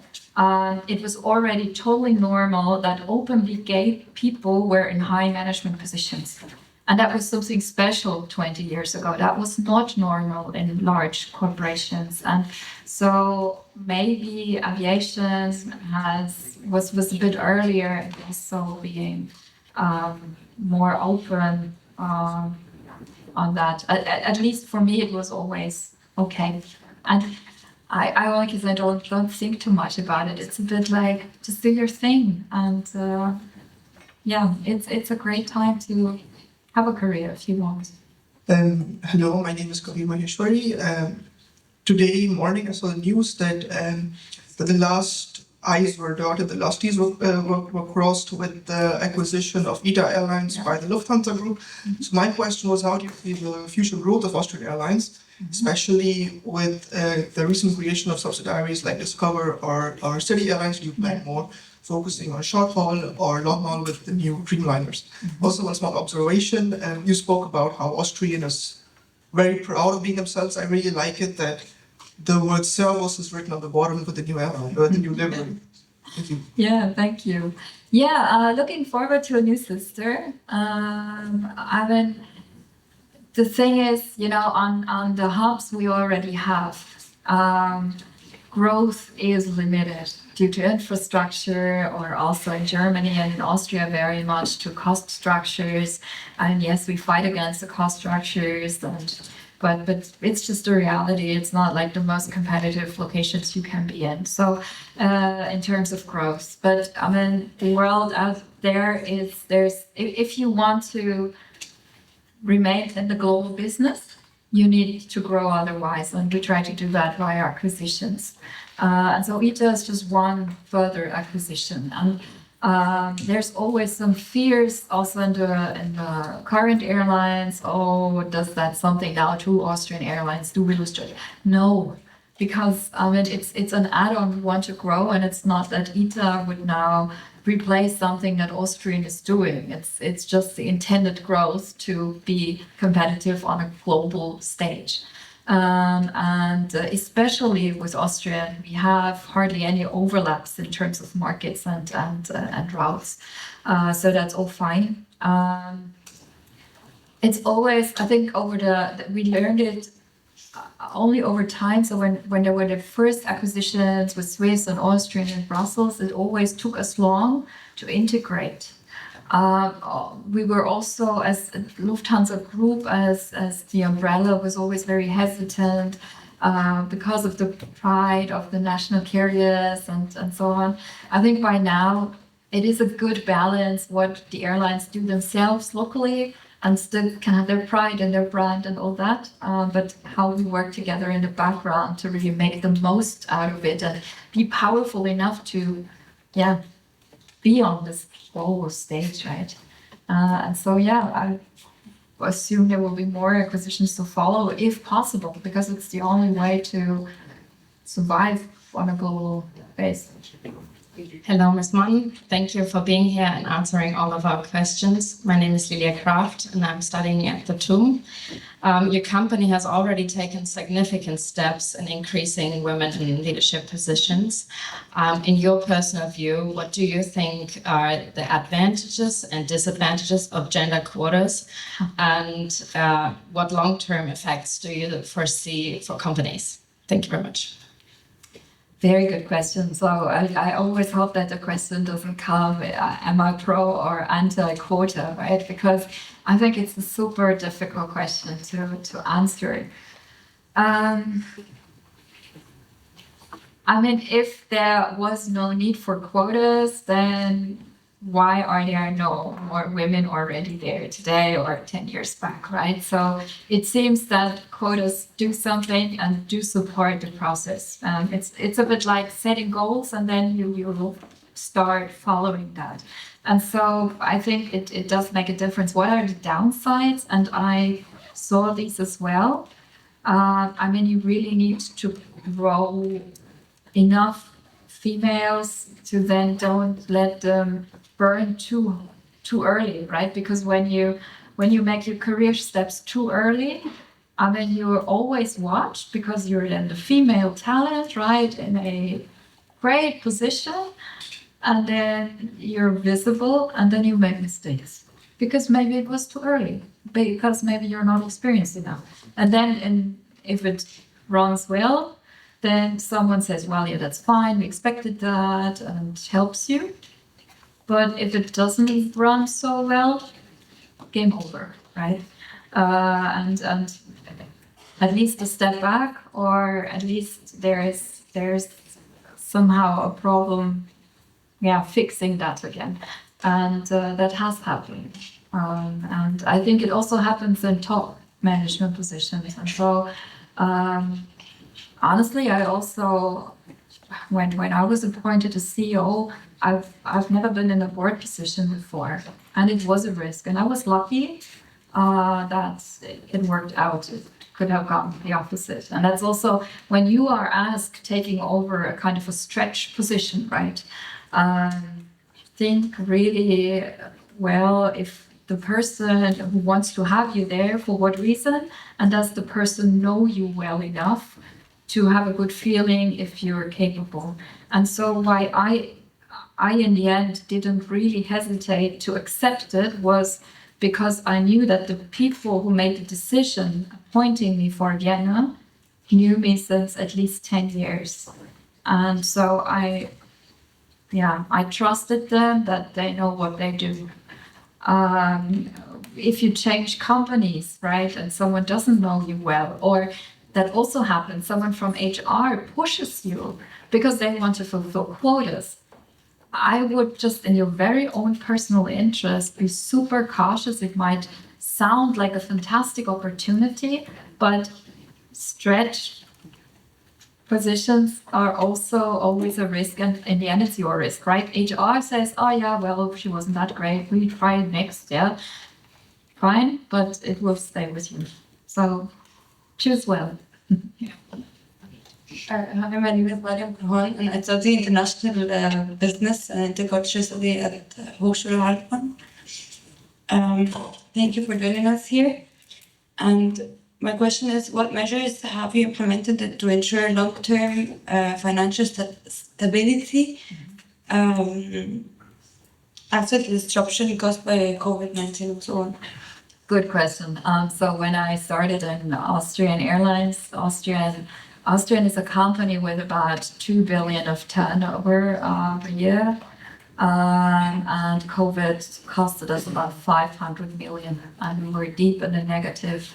It was already totally normal that openly gay people were in high management positions. And that was something special 20 years ago. That was not normal in large corporations. And so maybe aviation was a bit earlier and also being more open on that. At least for me, it was always okay. And I like because I don't think too much about it. It's a bit like just do your thing. And yeah, it's a great time to have a career if you want.
Hello, my name is Kavi Maheshwari. Today morning I saw the news that the last I's were dotted, the last T's were crossed with the acquisition of ITA Airlines by the Lufthansa Group. So my question was, how do you see the future growth of Austrian Airlines, especially with the recent creation of subsidiaries like Discover or City Airlines? Do you plan more focusing on short haul or long haul with the new Dreamliners? Also, one small observation, you spoke about how Austrian is very proud of being themselves. I really like it that the word servus is written on the bottom with the new airline, or the new livery. Thank you.
Yeah, thank you. Yeah, looking forward to a new sister. I mean, the thing is, on the hubs we already have, growth is limited due to infrastructure, or also in Germany and in Austria very much to cost structures. And yes, we fight against the cost structures, but it's just a reality. It's not like the most competitive locations you can be in. So in terms of growth, but I mean, the world out there if you want to remain in the global business, you need to grow otherwise, and we try to do that via acquisitions. And so ITA is just one further acquisition. And there's always some fears also in the current airlines. Oh, does that something now to Austrian Airlines? Do we lose trust? No, because I mean it's an add-on we want to grow, and it's not that ITA would now replace something that Austrian is doing. It's just the intended growth to be competitive on a global stage. And especially with Austrian, we have hardly any overlaps in terms of markets and routes. So that's all fine. It's always, I think, we learned it only over time. So when there were the first acquisitions with Swiss and Austrian and Brussels, it always took us long to integrate. We were also, as Lufthansa Group, as the umbrella, was always very hesitant because of the pride of the national carriers and so on. I think by now it is a good balance what the airlines do themselves locally and still can have their pride and their brand and all that, but how we work together in the background to really make the most out of it and be powerful enough to, be on this global stage, right? And so, I assume there will be more acquisitions to follow if possible, because it's the only way to survive on a global base.
Hello, Ms. Mann. Thank you for being here and answering all of our questions. My name is Lilia Kraft, and I'm studying at the TUM. Your company has already taken significant steps in increasing women in leadership positions. In your personal view, what do you think are the advantages and disadvantages of gender quotas, and what long-term effects do you foresee for companies? Thank you very much.
Very good question. So I always hope that the question doesn't come, am I pro or anti-quota, right? Because I think it's a super difficult question to answer. I mean, if there was no need for quotas, then why are there no more women already there today or 10 years back, right? So it seems that quotas do something and do support the process. It's a bit like setting goals and then you will start following that. And so I think it does make a difference. What are the downsides? And I saw these as well. I mean, you really need to grow enough females to then don't let them burn too early, right? Because when you make your career steps too early, I mean, you're always watched because you're then the female talent, right, in a great position, and then you're visible, and then you make mistakes because maybe it was too early, because maybe you're not experienced enough, and then if it runs well, then someone says, well, yeah, that's fine, we expected that, and helps you. But if it doesn't run so well, game over, right? And at least a step back, or at least there's somehow a problem, fixing that again. And that has happened. And I think it also happens in top management positions. And so, honestly, I also, when I was appointed as CEO, I've never been in a board position before, and it was a risk. And I was lucky that it worked out. It could have gone the opposite. And that's also when you are asked taking over a kind of a stretch position, right? Think really well if the person who wants to have you there, for what reason, and does the person know you well enough to have a good feeling if you're capable. And so why I in the end didn't really hesitate to accept it was because I knew that the people who made the decision appointing me for Vienna knew me since at least 10 years. And so I trusted them that they know what they do. If you change companies, right, and someone doesn't know you well, or that also happens, someone from HR pushes you because they want to fulfill quotas, I would just, in your very own personal interest, be super cautious. It might sound like a fantastic opportunity, but stretch positions are also always a risk, and in the end it's your risk, right? HR says, oh yeah, well, she wasn't that great, we try it next, fine, but it will stay with you. So choose well.
Hi, my name is Mariam Kurhan, and I study international business and intercultural study at Hochschule Hartmann. Thank you for joining us here. And my question is, what measures have you implemented to ensure long-term financial stability after the disruption caused by COVID-19 and so on?
Good question. So when I started in Austrian Airlines, Austrian is a company with about 2 billion of turnover a year. And COVID costed us about 500 million, and we were deep in the negative,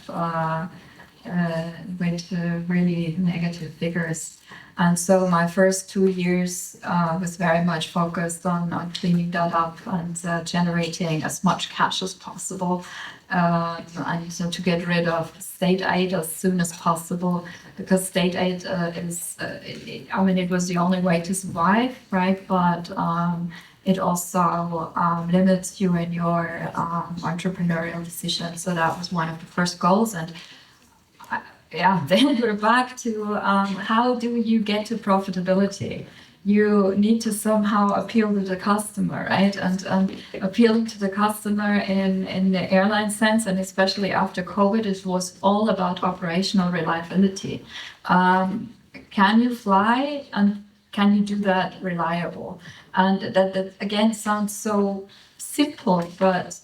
with really negative figures. And so my first 2 years was very much focused on cleaning that up and generating as much cash as possible, and so to get rid of state aid as soon as possible, because state aid it was the only way to survive, right? But it also limits you in your entrepreneurial decisions. So that was one of the first goals. And then we're back to how do you get to profitability? You need to somehow appeal to the customer, right? And appealing to the customer in the airline sense, and especially after COVID, it was all about operational reliability. Can you fly, and can you do that reliable? And that again sounds so simple, but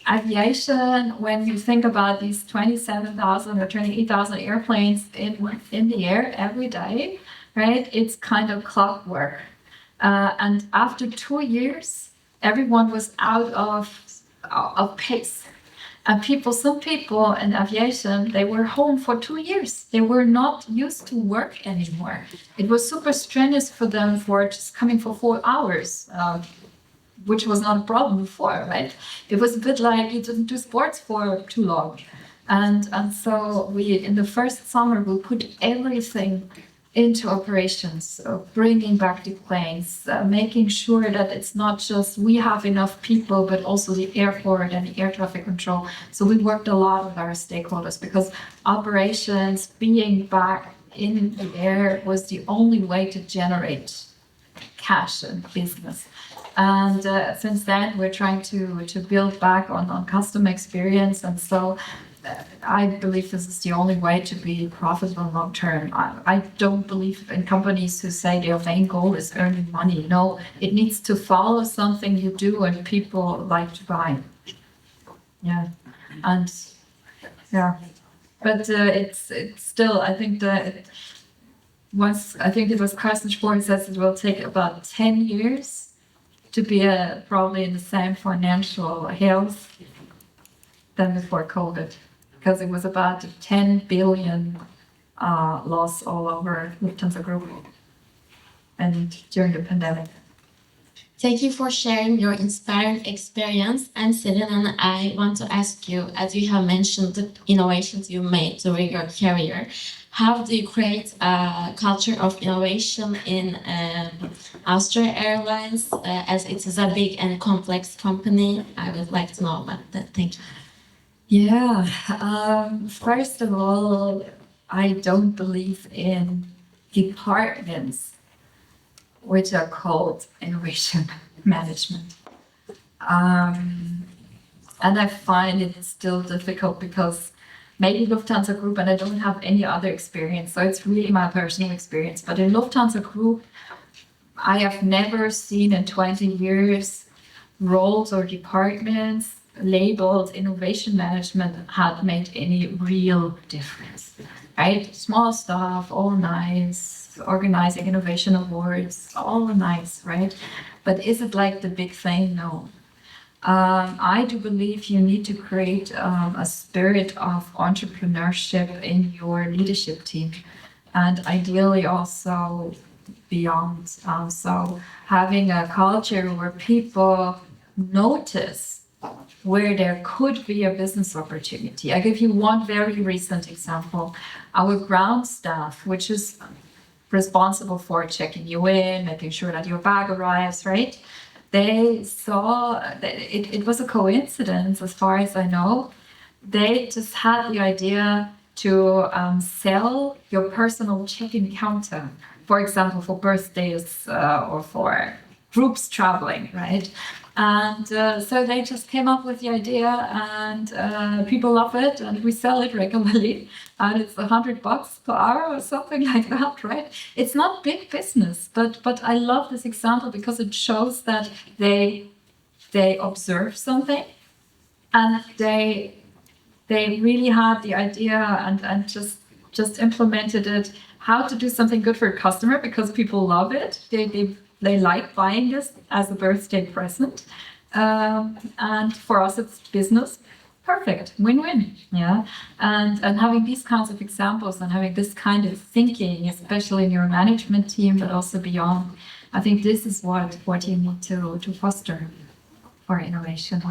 aviation, when you think about these 27,000 or 28,000 airplanes in the air every day, right? It's kind of clockwork. And after 2 years, everyone was out of pace. And some people in aviation, they were home for 2 years. They were not used to work anymore. It was super strenuous for them for just coming for 4 hours. Which was not a problem before, right? It was a bit like you didn't do sports for too long. And so we, in the first summer, we put everything into operations, so bringing back the planes, making sure that it's not just we have enough people, but also the airport and the air traffic control. So we worked a lot with our stakeholders, because operations, being back in the air, was the only way to generate cash and business. And since then, we're trying to build back on customer experience. And so I believe this is the only way to be profitable long term. I don't believe in companies who say their main goal is earning money. No, it needs to follow something you do and people like to buy. Yeah. And yeah. But it's still, I think it was Carsten Spohr who says it will take about 10 years to be probably in the same financial health than before COVID, because it was about a 10 billion loss all over Lufthansa Group and during the pandemic.
Thank you for sharing your inspiring experience. And Selena, I want to ask you, as you have mentioned the innovations you made during your career, how do you create a culture of innovation in Austrian Airlines, as it is a big and complex company? I would like to know about that. Thank you.
Yeah. First of all, I don't believe in departments which are called innovation management. And I find it still difficult because maybe Lufthansa Group, and I don't have any other experience, so it's really my personal experience. But in Lufthansa Group, I have never seen in 20 years roles or departments labeled innovation management had made any real difference, right? Small stuff, all nice, organizing innovation awards, all nice, right? But is it like the big thing? No. I do believe you need to create a spirit of entrepreneurship in your leadership team, and ideally also beyond. So having a culture where people notice where there could be a business opportunity. I give you one very recent example. Our ground staff, which is responsible for checking you in, making sure that your bag arrives, right? They saw that it was a coincidence, as far as I know. They just had the idea to sell your personal check-in counter, for example, for birthdays or for groups traveling, right? And so they just came up with the idea, and people love it, and we sell it regularly, and it's $100 per hour or something like that, right? It's not big business, but I love this example because it shows that they observe something and they really had the idea and just implemented it, how to do something good for a customer because people love it. They like buying this as a birthday present. And for us, it's business. Perfect, win-win, yeah. And having these kinds of examples and having this kind of thinking, especially in your management team, but also beyond, I think this is what you need to foster for innovation.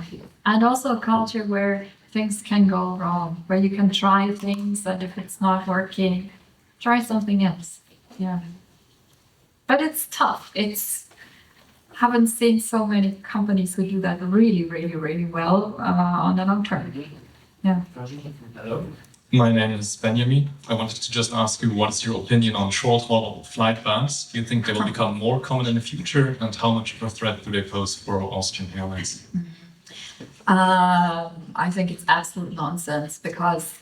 And also a culture where things can go wrong, where you can try things, and if it's not working, try something else. Yeah. But it's tough. Haven't seen so many companies who do that really, really, really well on the long term. Yeah.
Hello. My name is Benjamin. I wanted to just ask you, what is your opinion on short-haul flight bans? Do you think they will become more common in the future, and how much of a threat do they pose for Austrian Airlines?
I think it's absolute nonsense because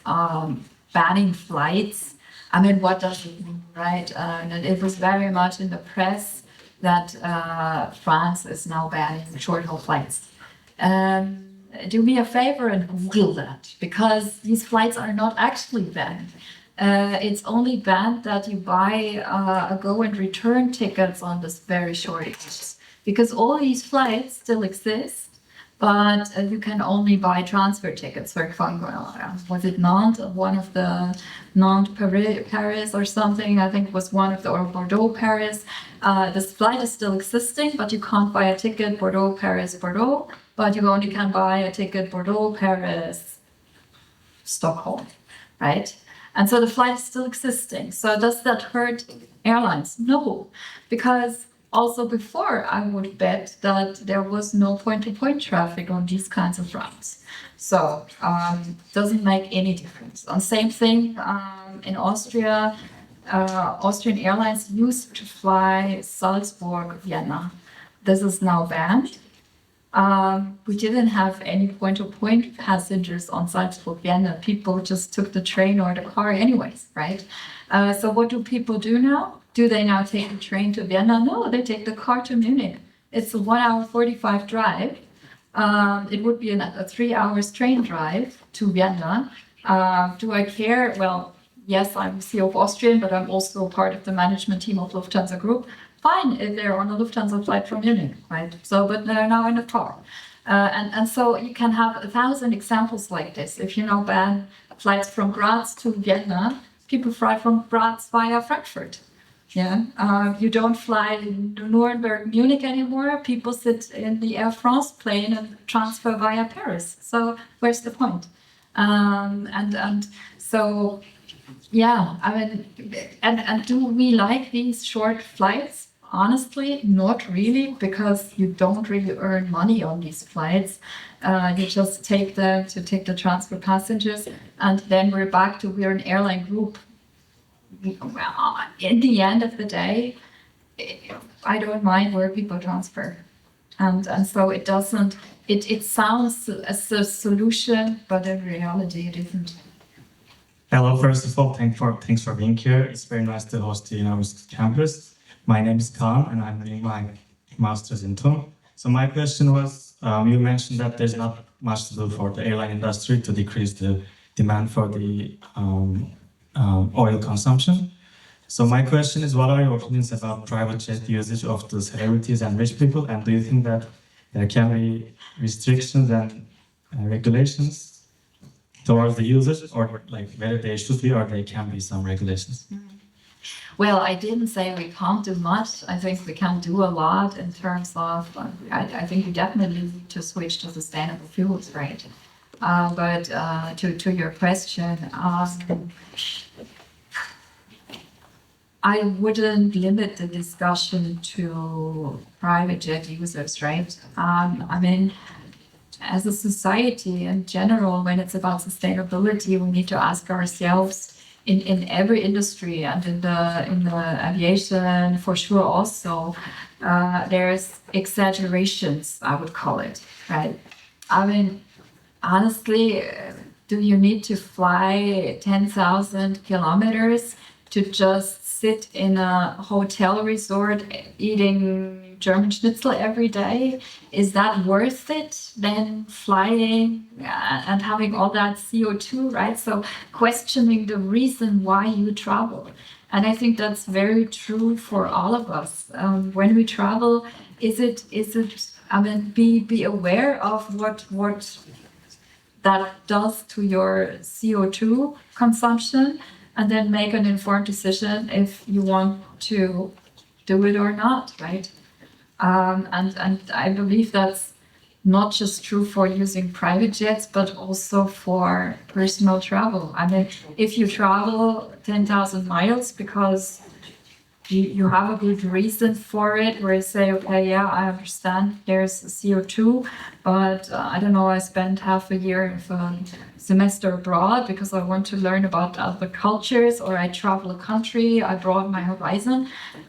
banning flights, I mean, what does it mean, right? And it was very much in the press that France is now banning short-haul flights. Do me a favor and Google that, because these flights are not actually banned. It's only banned that you buy a go and return tickets on this very short distance, because all these flights still exist, but you can only buy transfer tickets. For example, was it Nantes, one of the Nantes, Paris or something, I think was one of the, or Bordeaux, Paris. This flight is still existing, but you can't buy a ticket Bordeaux, Paris, Bordeaux, but you only can buy a ticket Bordeaux, Paris, Stockholm, right? And so the flight is still existing. So does that hurt airlines? No, because also before, I would bet that there was no point-to-point traffic on these kinds of routes. So doesn't make any difference. And same thing in Austria. Austrian Airlines used to fly Salzburg, Vienna. This is now banned. We didn't have any point-to-point passengers on Salzburg, Vienna. People just took the train or the car anyways, right? So what do people do now? Do they now take the train to Vienna? No, they take the car to Munich. It's a 1 hour 45 drive. It would be a 3 hours train drive to Vienna. Do I care? Well, yes, I'm CEO of Austrian, but I'm also part of the management team of Lufthansa Group. Fine, if they're on a Lufthansa flight from Munich, right? So, but they're now in a car. And so you can have 1,000 examples like this. If you now ban flights from Graz to Vienna, people fly from Graz via Frankfurt. Yeah, you don't fly to Nuremberg, Munich anymore. People sit in the Air France plane and transfer via Paris. So where's the point? And so, yeah, I mean, and do we like these short flights? Honestly, not really, because you don't really earn money on these flights. You just take them to take the transfer passengers, and then we're an airline group. Well, in the end of the day, I don't mind where people transfer. And so it doesn't, it sounds as a solution, but in reality it isn't.
Hello, first of all, thanks for being here. It's very nice to host you in our campus. My name is Kaan, and I'm doing my master's in TUM. So my question was, you mentioned that there's not much to do for the airline industry to decrease the demand for the oil consumption. So my question is, what are your opinions about private jet usage of the celebrities and rich people? And do you think that there can be restrictions and regulations towards the users, or like whether they should be or there can be some regulations?
Well, I didn't say we can't do much. I think we can do a lot in terms of, I think we definitely need to switch to sustainable fuels, right? But to your question, I wouldn't limit the discussion to private jet users, right? I mean, as a society in general, when it's about sustainability, we need to ask ourselves in every industry, and in the aviation for sure also, there's exaggerations, I would call it, right? I mean, honestly, do you need to fly 10,000 kilometers to just sit in a hotel resort eating German schnitzel every day? Is that worth it than flying and having all that CO2, right? So questioning the reason why you travel. And I think that's very true for all of us. When we travel, be aware of what that does to your CO2 consumption, and then make an informed decision if you want to do it or not, right? And I believe that's not just true for using private jets, but also for personal travel. I mean, if you travel 10,000 miles because you have a good reason for it, where you say, okay, yeah, I understand there's CO2, but I don't know, I spent half a year of a semester abroad because I want to learn about other cultures, or I travel a country, I broaden my horizon.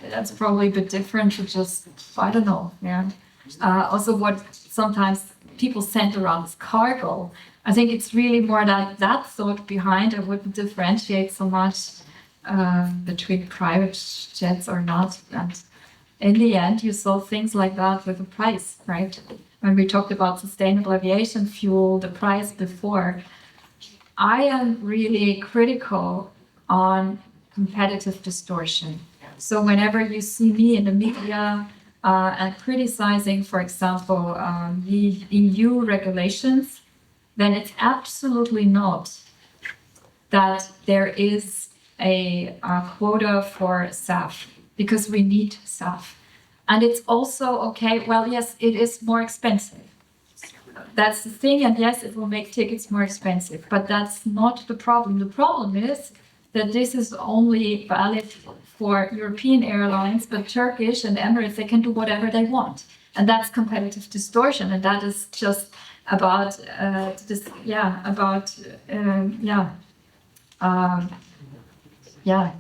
That's probably a bit different to just, I don't know, yeah. Also, what sometimes people send around is cargo. I think it's really more that thought behind. I wouldn't differentiate so much between private jets or not. And in the end, you saw things like that with the price, right? When we talked about sustainable aviation fuel, the price before, I am really critical on competitive distortion. So whenever you see me in the media and criticizing, for example, the EU regulations, then it's absolutely not that there is a quota for SAF, because we need SAF. And it's also, okay, well, yes, it is more expensive. That's the thing, and yes, it will make tickets more expensive, but that's not the problem. The problem is that this is only valid for European airlines, but Turkish and Emirates, they can do whatever they want. And that's competitive distortion, and that is just about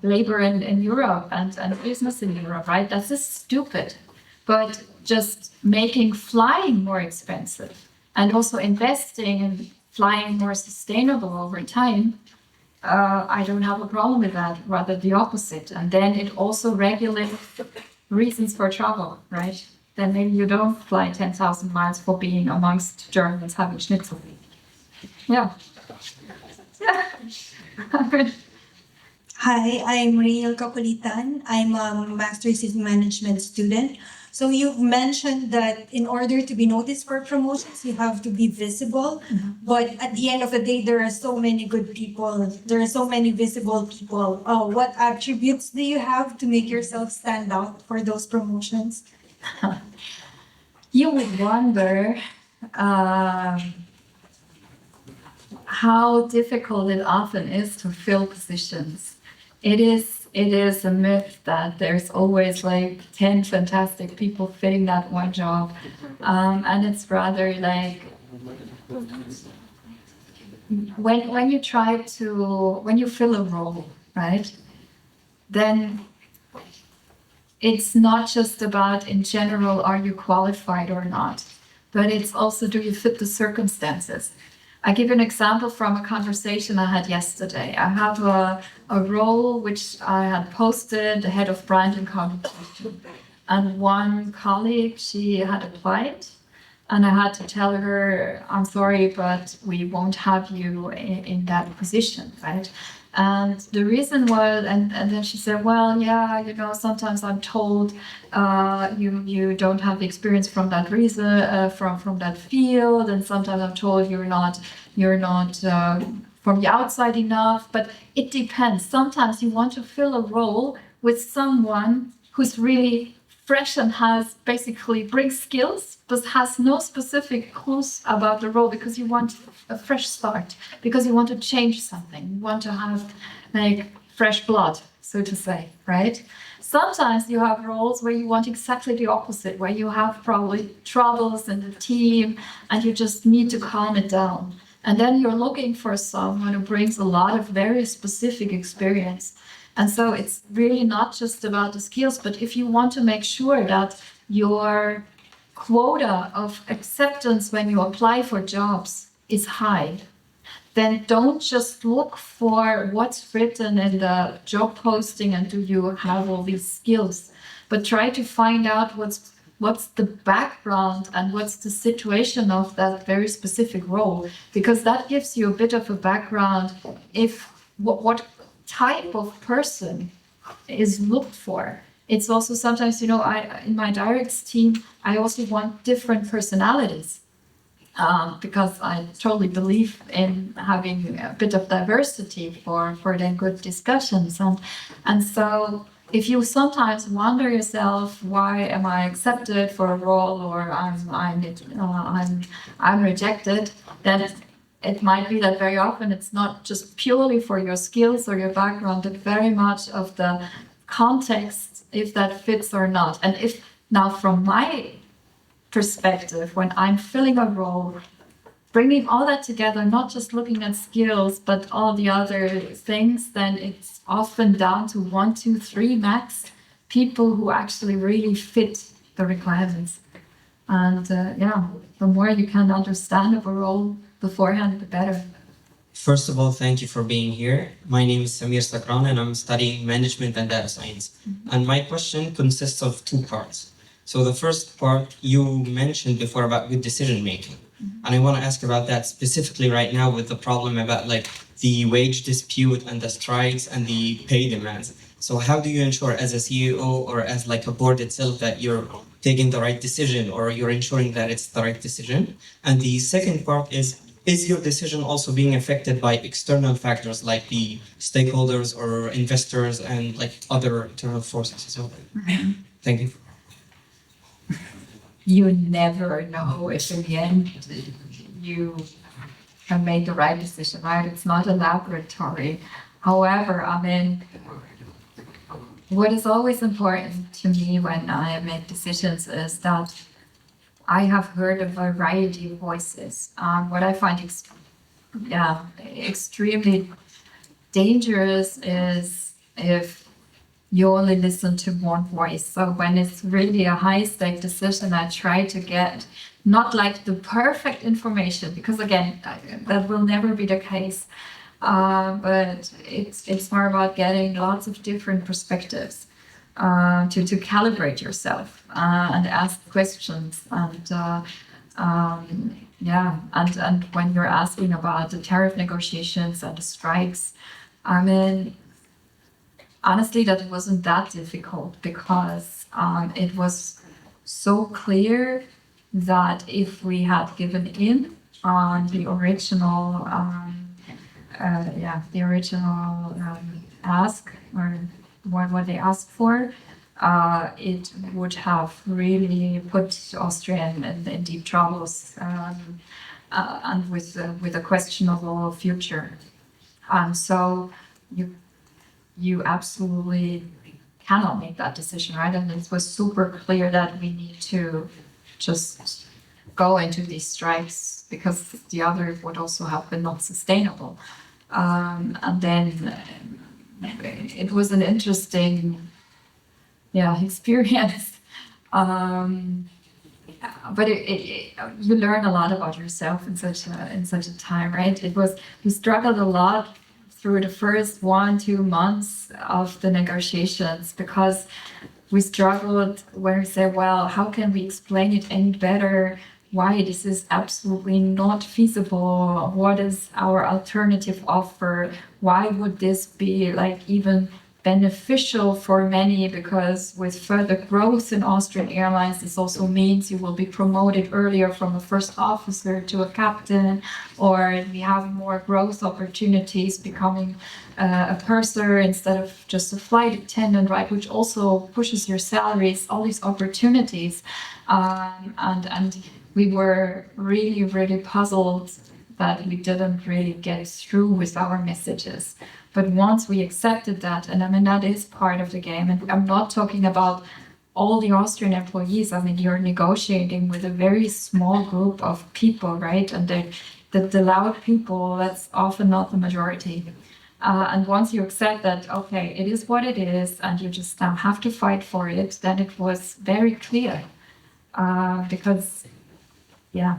labor in Europe and business in Europe, right? That's just stupid. But just making flying more expensive and also investing in flying more sustainable over time, I don't have a problem with that, rather the opposite. And then it also regulates reasons for travel, right? Then maybe you don't fly 10,000 miles for being amongst Germans having schnitzel. Yeah. Yeah.
Hi, I'm Riel Kapulitan. I'm a Master's in Management student. So you've mentioned that in order to be noticed for promotions, you have to be visible. Mm-hmm. But at the end of the day, there are so many good people. There are so many visible people. What attributes do you have to make yourself stand out for those promotions?
You would wonder how difficult it often is to fill positions. It is a myth that there's always like 10 fantastic people fitting that one job. And it's rather like when you fill a role, right? Then it's not just about, in general, are you qualified or not, but it's also, do you fit the circumstances? I give you an example from a conversation I had yesterday. I have a role which I had posted, the head of brand and communication. And one colleague, she had applied, and I had to tell her, I'm sorry, but we won't have you in that position, right? And the reason was, and then she said, well, yeah, you know, sometimes I'm told you don't have the experience from that reason, from that field, and sometimes I'm told you're not from the outside enough. But it depends. Sometimes you want to fill a role with someone who's really fresh and brings skills, but has no specific clues about the role, because you want a fresh start, because you want to change something. You want to have like fresh blood, so to say, right? Sometimes you have roles where you want exactly the opposite, where you have probably troubles in the team and you just need to calm it down. And then you're looking for someone who brings a lot of very specific experience. And so it's really not just about the skills, but if you want to make sure that your quota of acceptance when you apply for jobs is high, then don't just look for what's written in the job posting and do you have all these skills, but try to find out what's the background and what's the situation of that very specific role, because that gives you a bit of a background if what type of person is looked for. It's also sometimes, I in my directs team, I also want different personalities. Because I totally believe in having a bit of diversity for then good discussions, and so if you sometimes wonder yourself, why am I accepted for a role or I'm rejected, then it might be that very often it's not just purely for your skills or your background, but very much of the context, if that fits or not. And if now from my perspective, when I'm filling a role, bringing all that together, not just looking at skills, but all the other things, then it's often down to 1, 2, 3 max people who actually really fit the requirements. And the more you can understand of a role beforehand, the better.
First of all, thank you for being here. My name is Samir Sakran and I'm studying management and data science. And my question consists of 2 parts. So the first part you mentioned before about good decision making. And I want to ask about that specifically right now with the problem about like the wage dispute and the strikes and the pay demands. So how do you ensure as a CEO or as like a board itself that you're taking the right decision or you're ensuring that it's the right decision? And the second part is your decision also being affected by external factors like the stakeholders or investors and like other internal forces as well? Thank you.
You never know if in the end you have made the right decision, right? It's not a laboratory. However, what is always important to me when I make decisions is that I have heard a variety of voices. What I find extremely dangerous is if you only listen to one voice. So when it's really a high-stake decision, I try to get not like the perfect information, because again, that will never be the case. But it's more about getting lots of different perspectives to calibrate yourself and ask questions. And when you're asking about the tariff negotiations and the strikes, honestly, that wasn't that difficult because it was so clear that if we had given in on the original ask or what they asked for, it would have really put Austria in deep troubles and with a questionable future. So you absolutely cannot make that decision, right? And it was super clear that we need to just go into these strikes because the other would also have been not sustainable. And then it was an interesting experience. But you learn a lot about yourself in such a time, right? We struggled a lot through the first 1-2 months of the negotiations because we struggled when we said, well, how can we explain it any better? Why this is absolutely not feasible? What is our alternative offer? Why would this be like even beneficial for many? Because with further growth in Austrian Airlines, this also means you will be promoted earlier from a first officer to a captain, or we have more growth opportunities becoming a purser instead of just a flight attendant, right? Which also pushes your salaries, all these opportunities. And we were really, really puzzled that we didn't really get through with our messages. But once we accepted that, and that is part of the game, and I'm not talking about all the Austrian employees. You're negotiating with a very small group of people, right? And the loud people, that's often not the majority. And once you accept that, okay, it is what it is, and you just now have to fight for it, then it was very clear. Because yeah,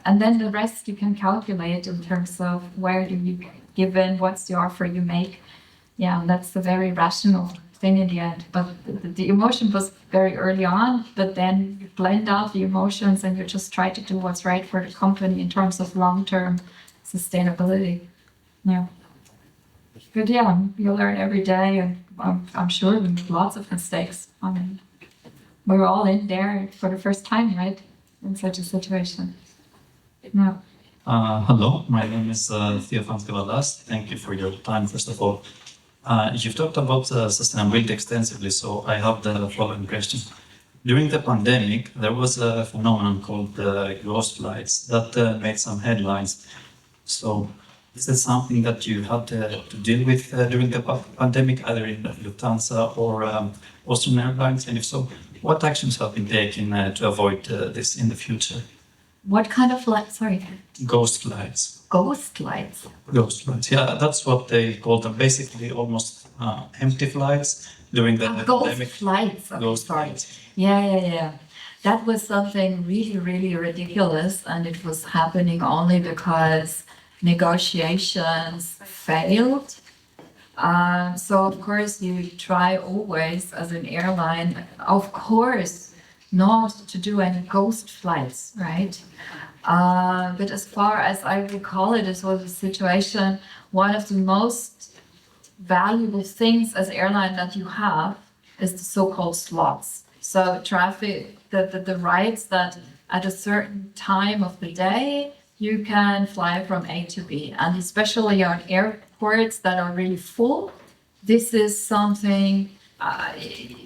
and then the rest you can calculate in terms of where do you give in, what's the offer you make. Yeah, that's a very rational thing in the end. But the emotion was very early on, but then you blend out the emotions and you just try to do what's right for the company in terms of long-term sustainability. Yeah. But yeah, you learn every day, and I'm sure we make lots of mistakes. I mean, we're all in there for the first time, right? In such a situation. Yeah.
Hello, my name is Theophan Skavalas. Thank you for your time, first of all. You've talked about sustainability extensively, so I have the following question. During the pandemic, there was a phenomenon called ghost flights that made some headlines. So, is that something that you had to deal with during the pandemic, either in Lufthansa or Austrian Airlines? And if so, what actions have been taken to avoid this in the future?
What kind of flight? Sorry.
Ghost flights.
Ghost flights.
Ghost flights. Yeah, that's what they call them. Basically, almost empty flights during the pandemic.
Ghost flights.
Ghost flights.
Yeah. That was something really, really ridiculous, and it was happening only because negotiations failed. So of course you try always as an airline, of course, not to do any ghost flights, right? But as far as I recall it was a situation, one of the most valuable things as airline that you have is the so-called slots. So traffic, the rights that at a certain time of the day, you can fly from A to B. And especially on airports that are really full, this is something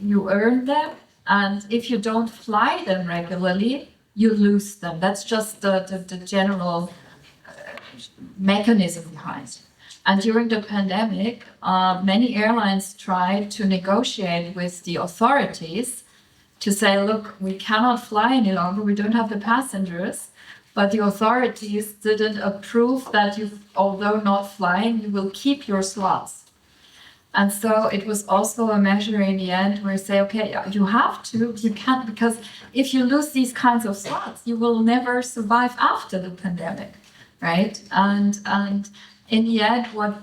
you earn them. And if you don't fly them regularly, you lose them. That's just the general mechanism behind. And during the pandemic, many airlines tried to negotiate with the authorities to say, look, we cannot fly any longer, we don't have the passengers. But the authorities didn't approve that you, although not flying, you will keep your slots. And so it was also a measure in the end where you say, okay, you have to, you can't, because if you lose these kinds of slots, you will never survive after the pandemic, right? And in the end, what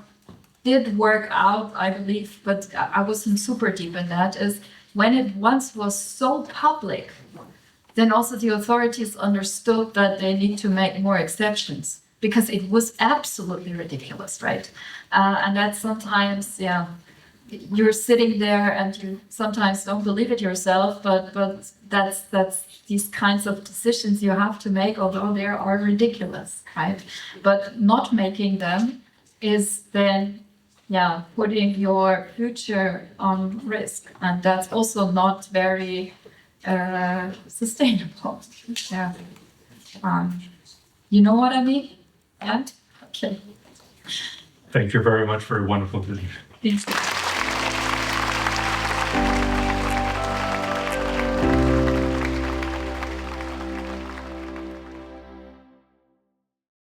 did work out, I believe, but I wasn't super deep in that, is when it once was so public, then also the authorities understood that they need to make more exceptions because it was absolutely ridiculous, right? And that sometimes, you're sitting there and you sometimes don't believe it yourself, but that's these kinds of decisions you have to make, although they are ridiculous, right? But not making them is then, putting your future on risk, and that's also not very sustainable. Yeah. You know what I mean? Yeah? Okay.
Thank you very much for a wonderful visit.
Thanks.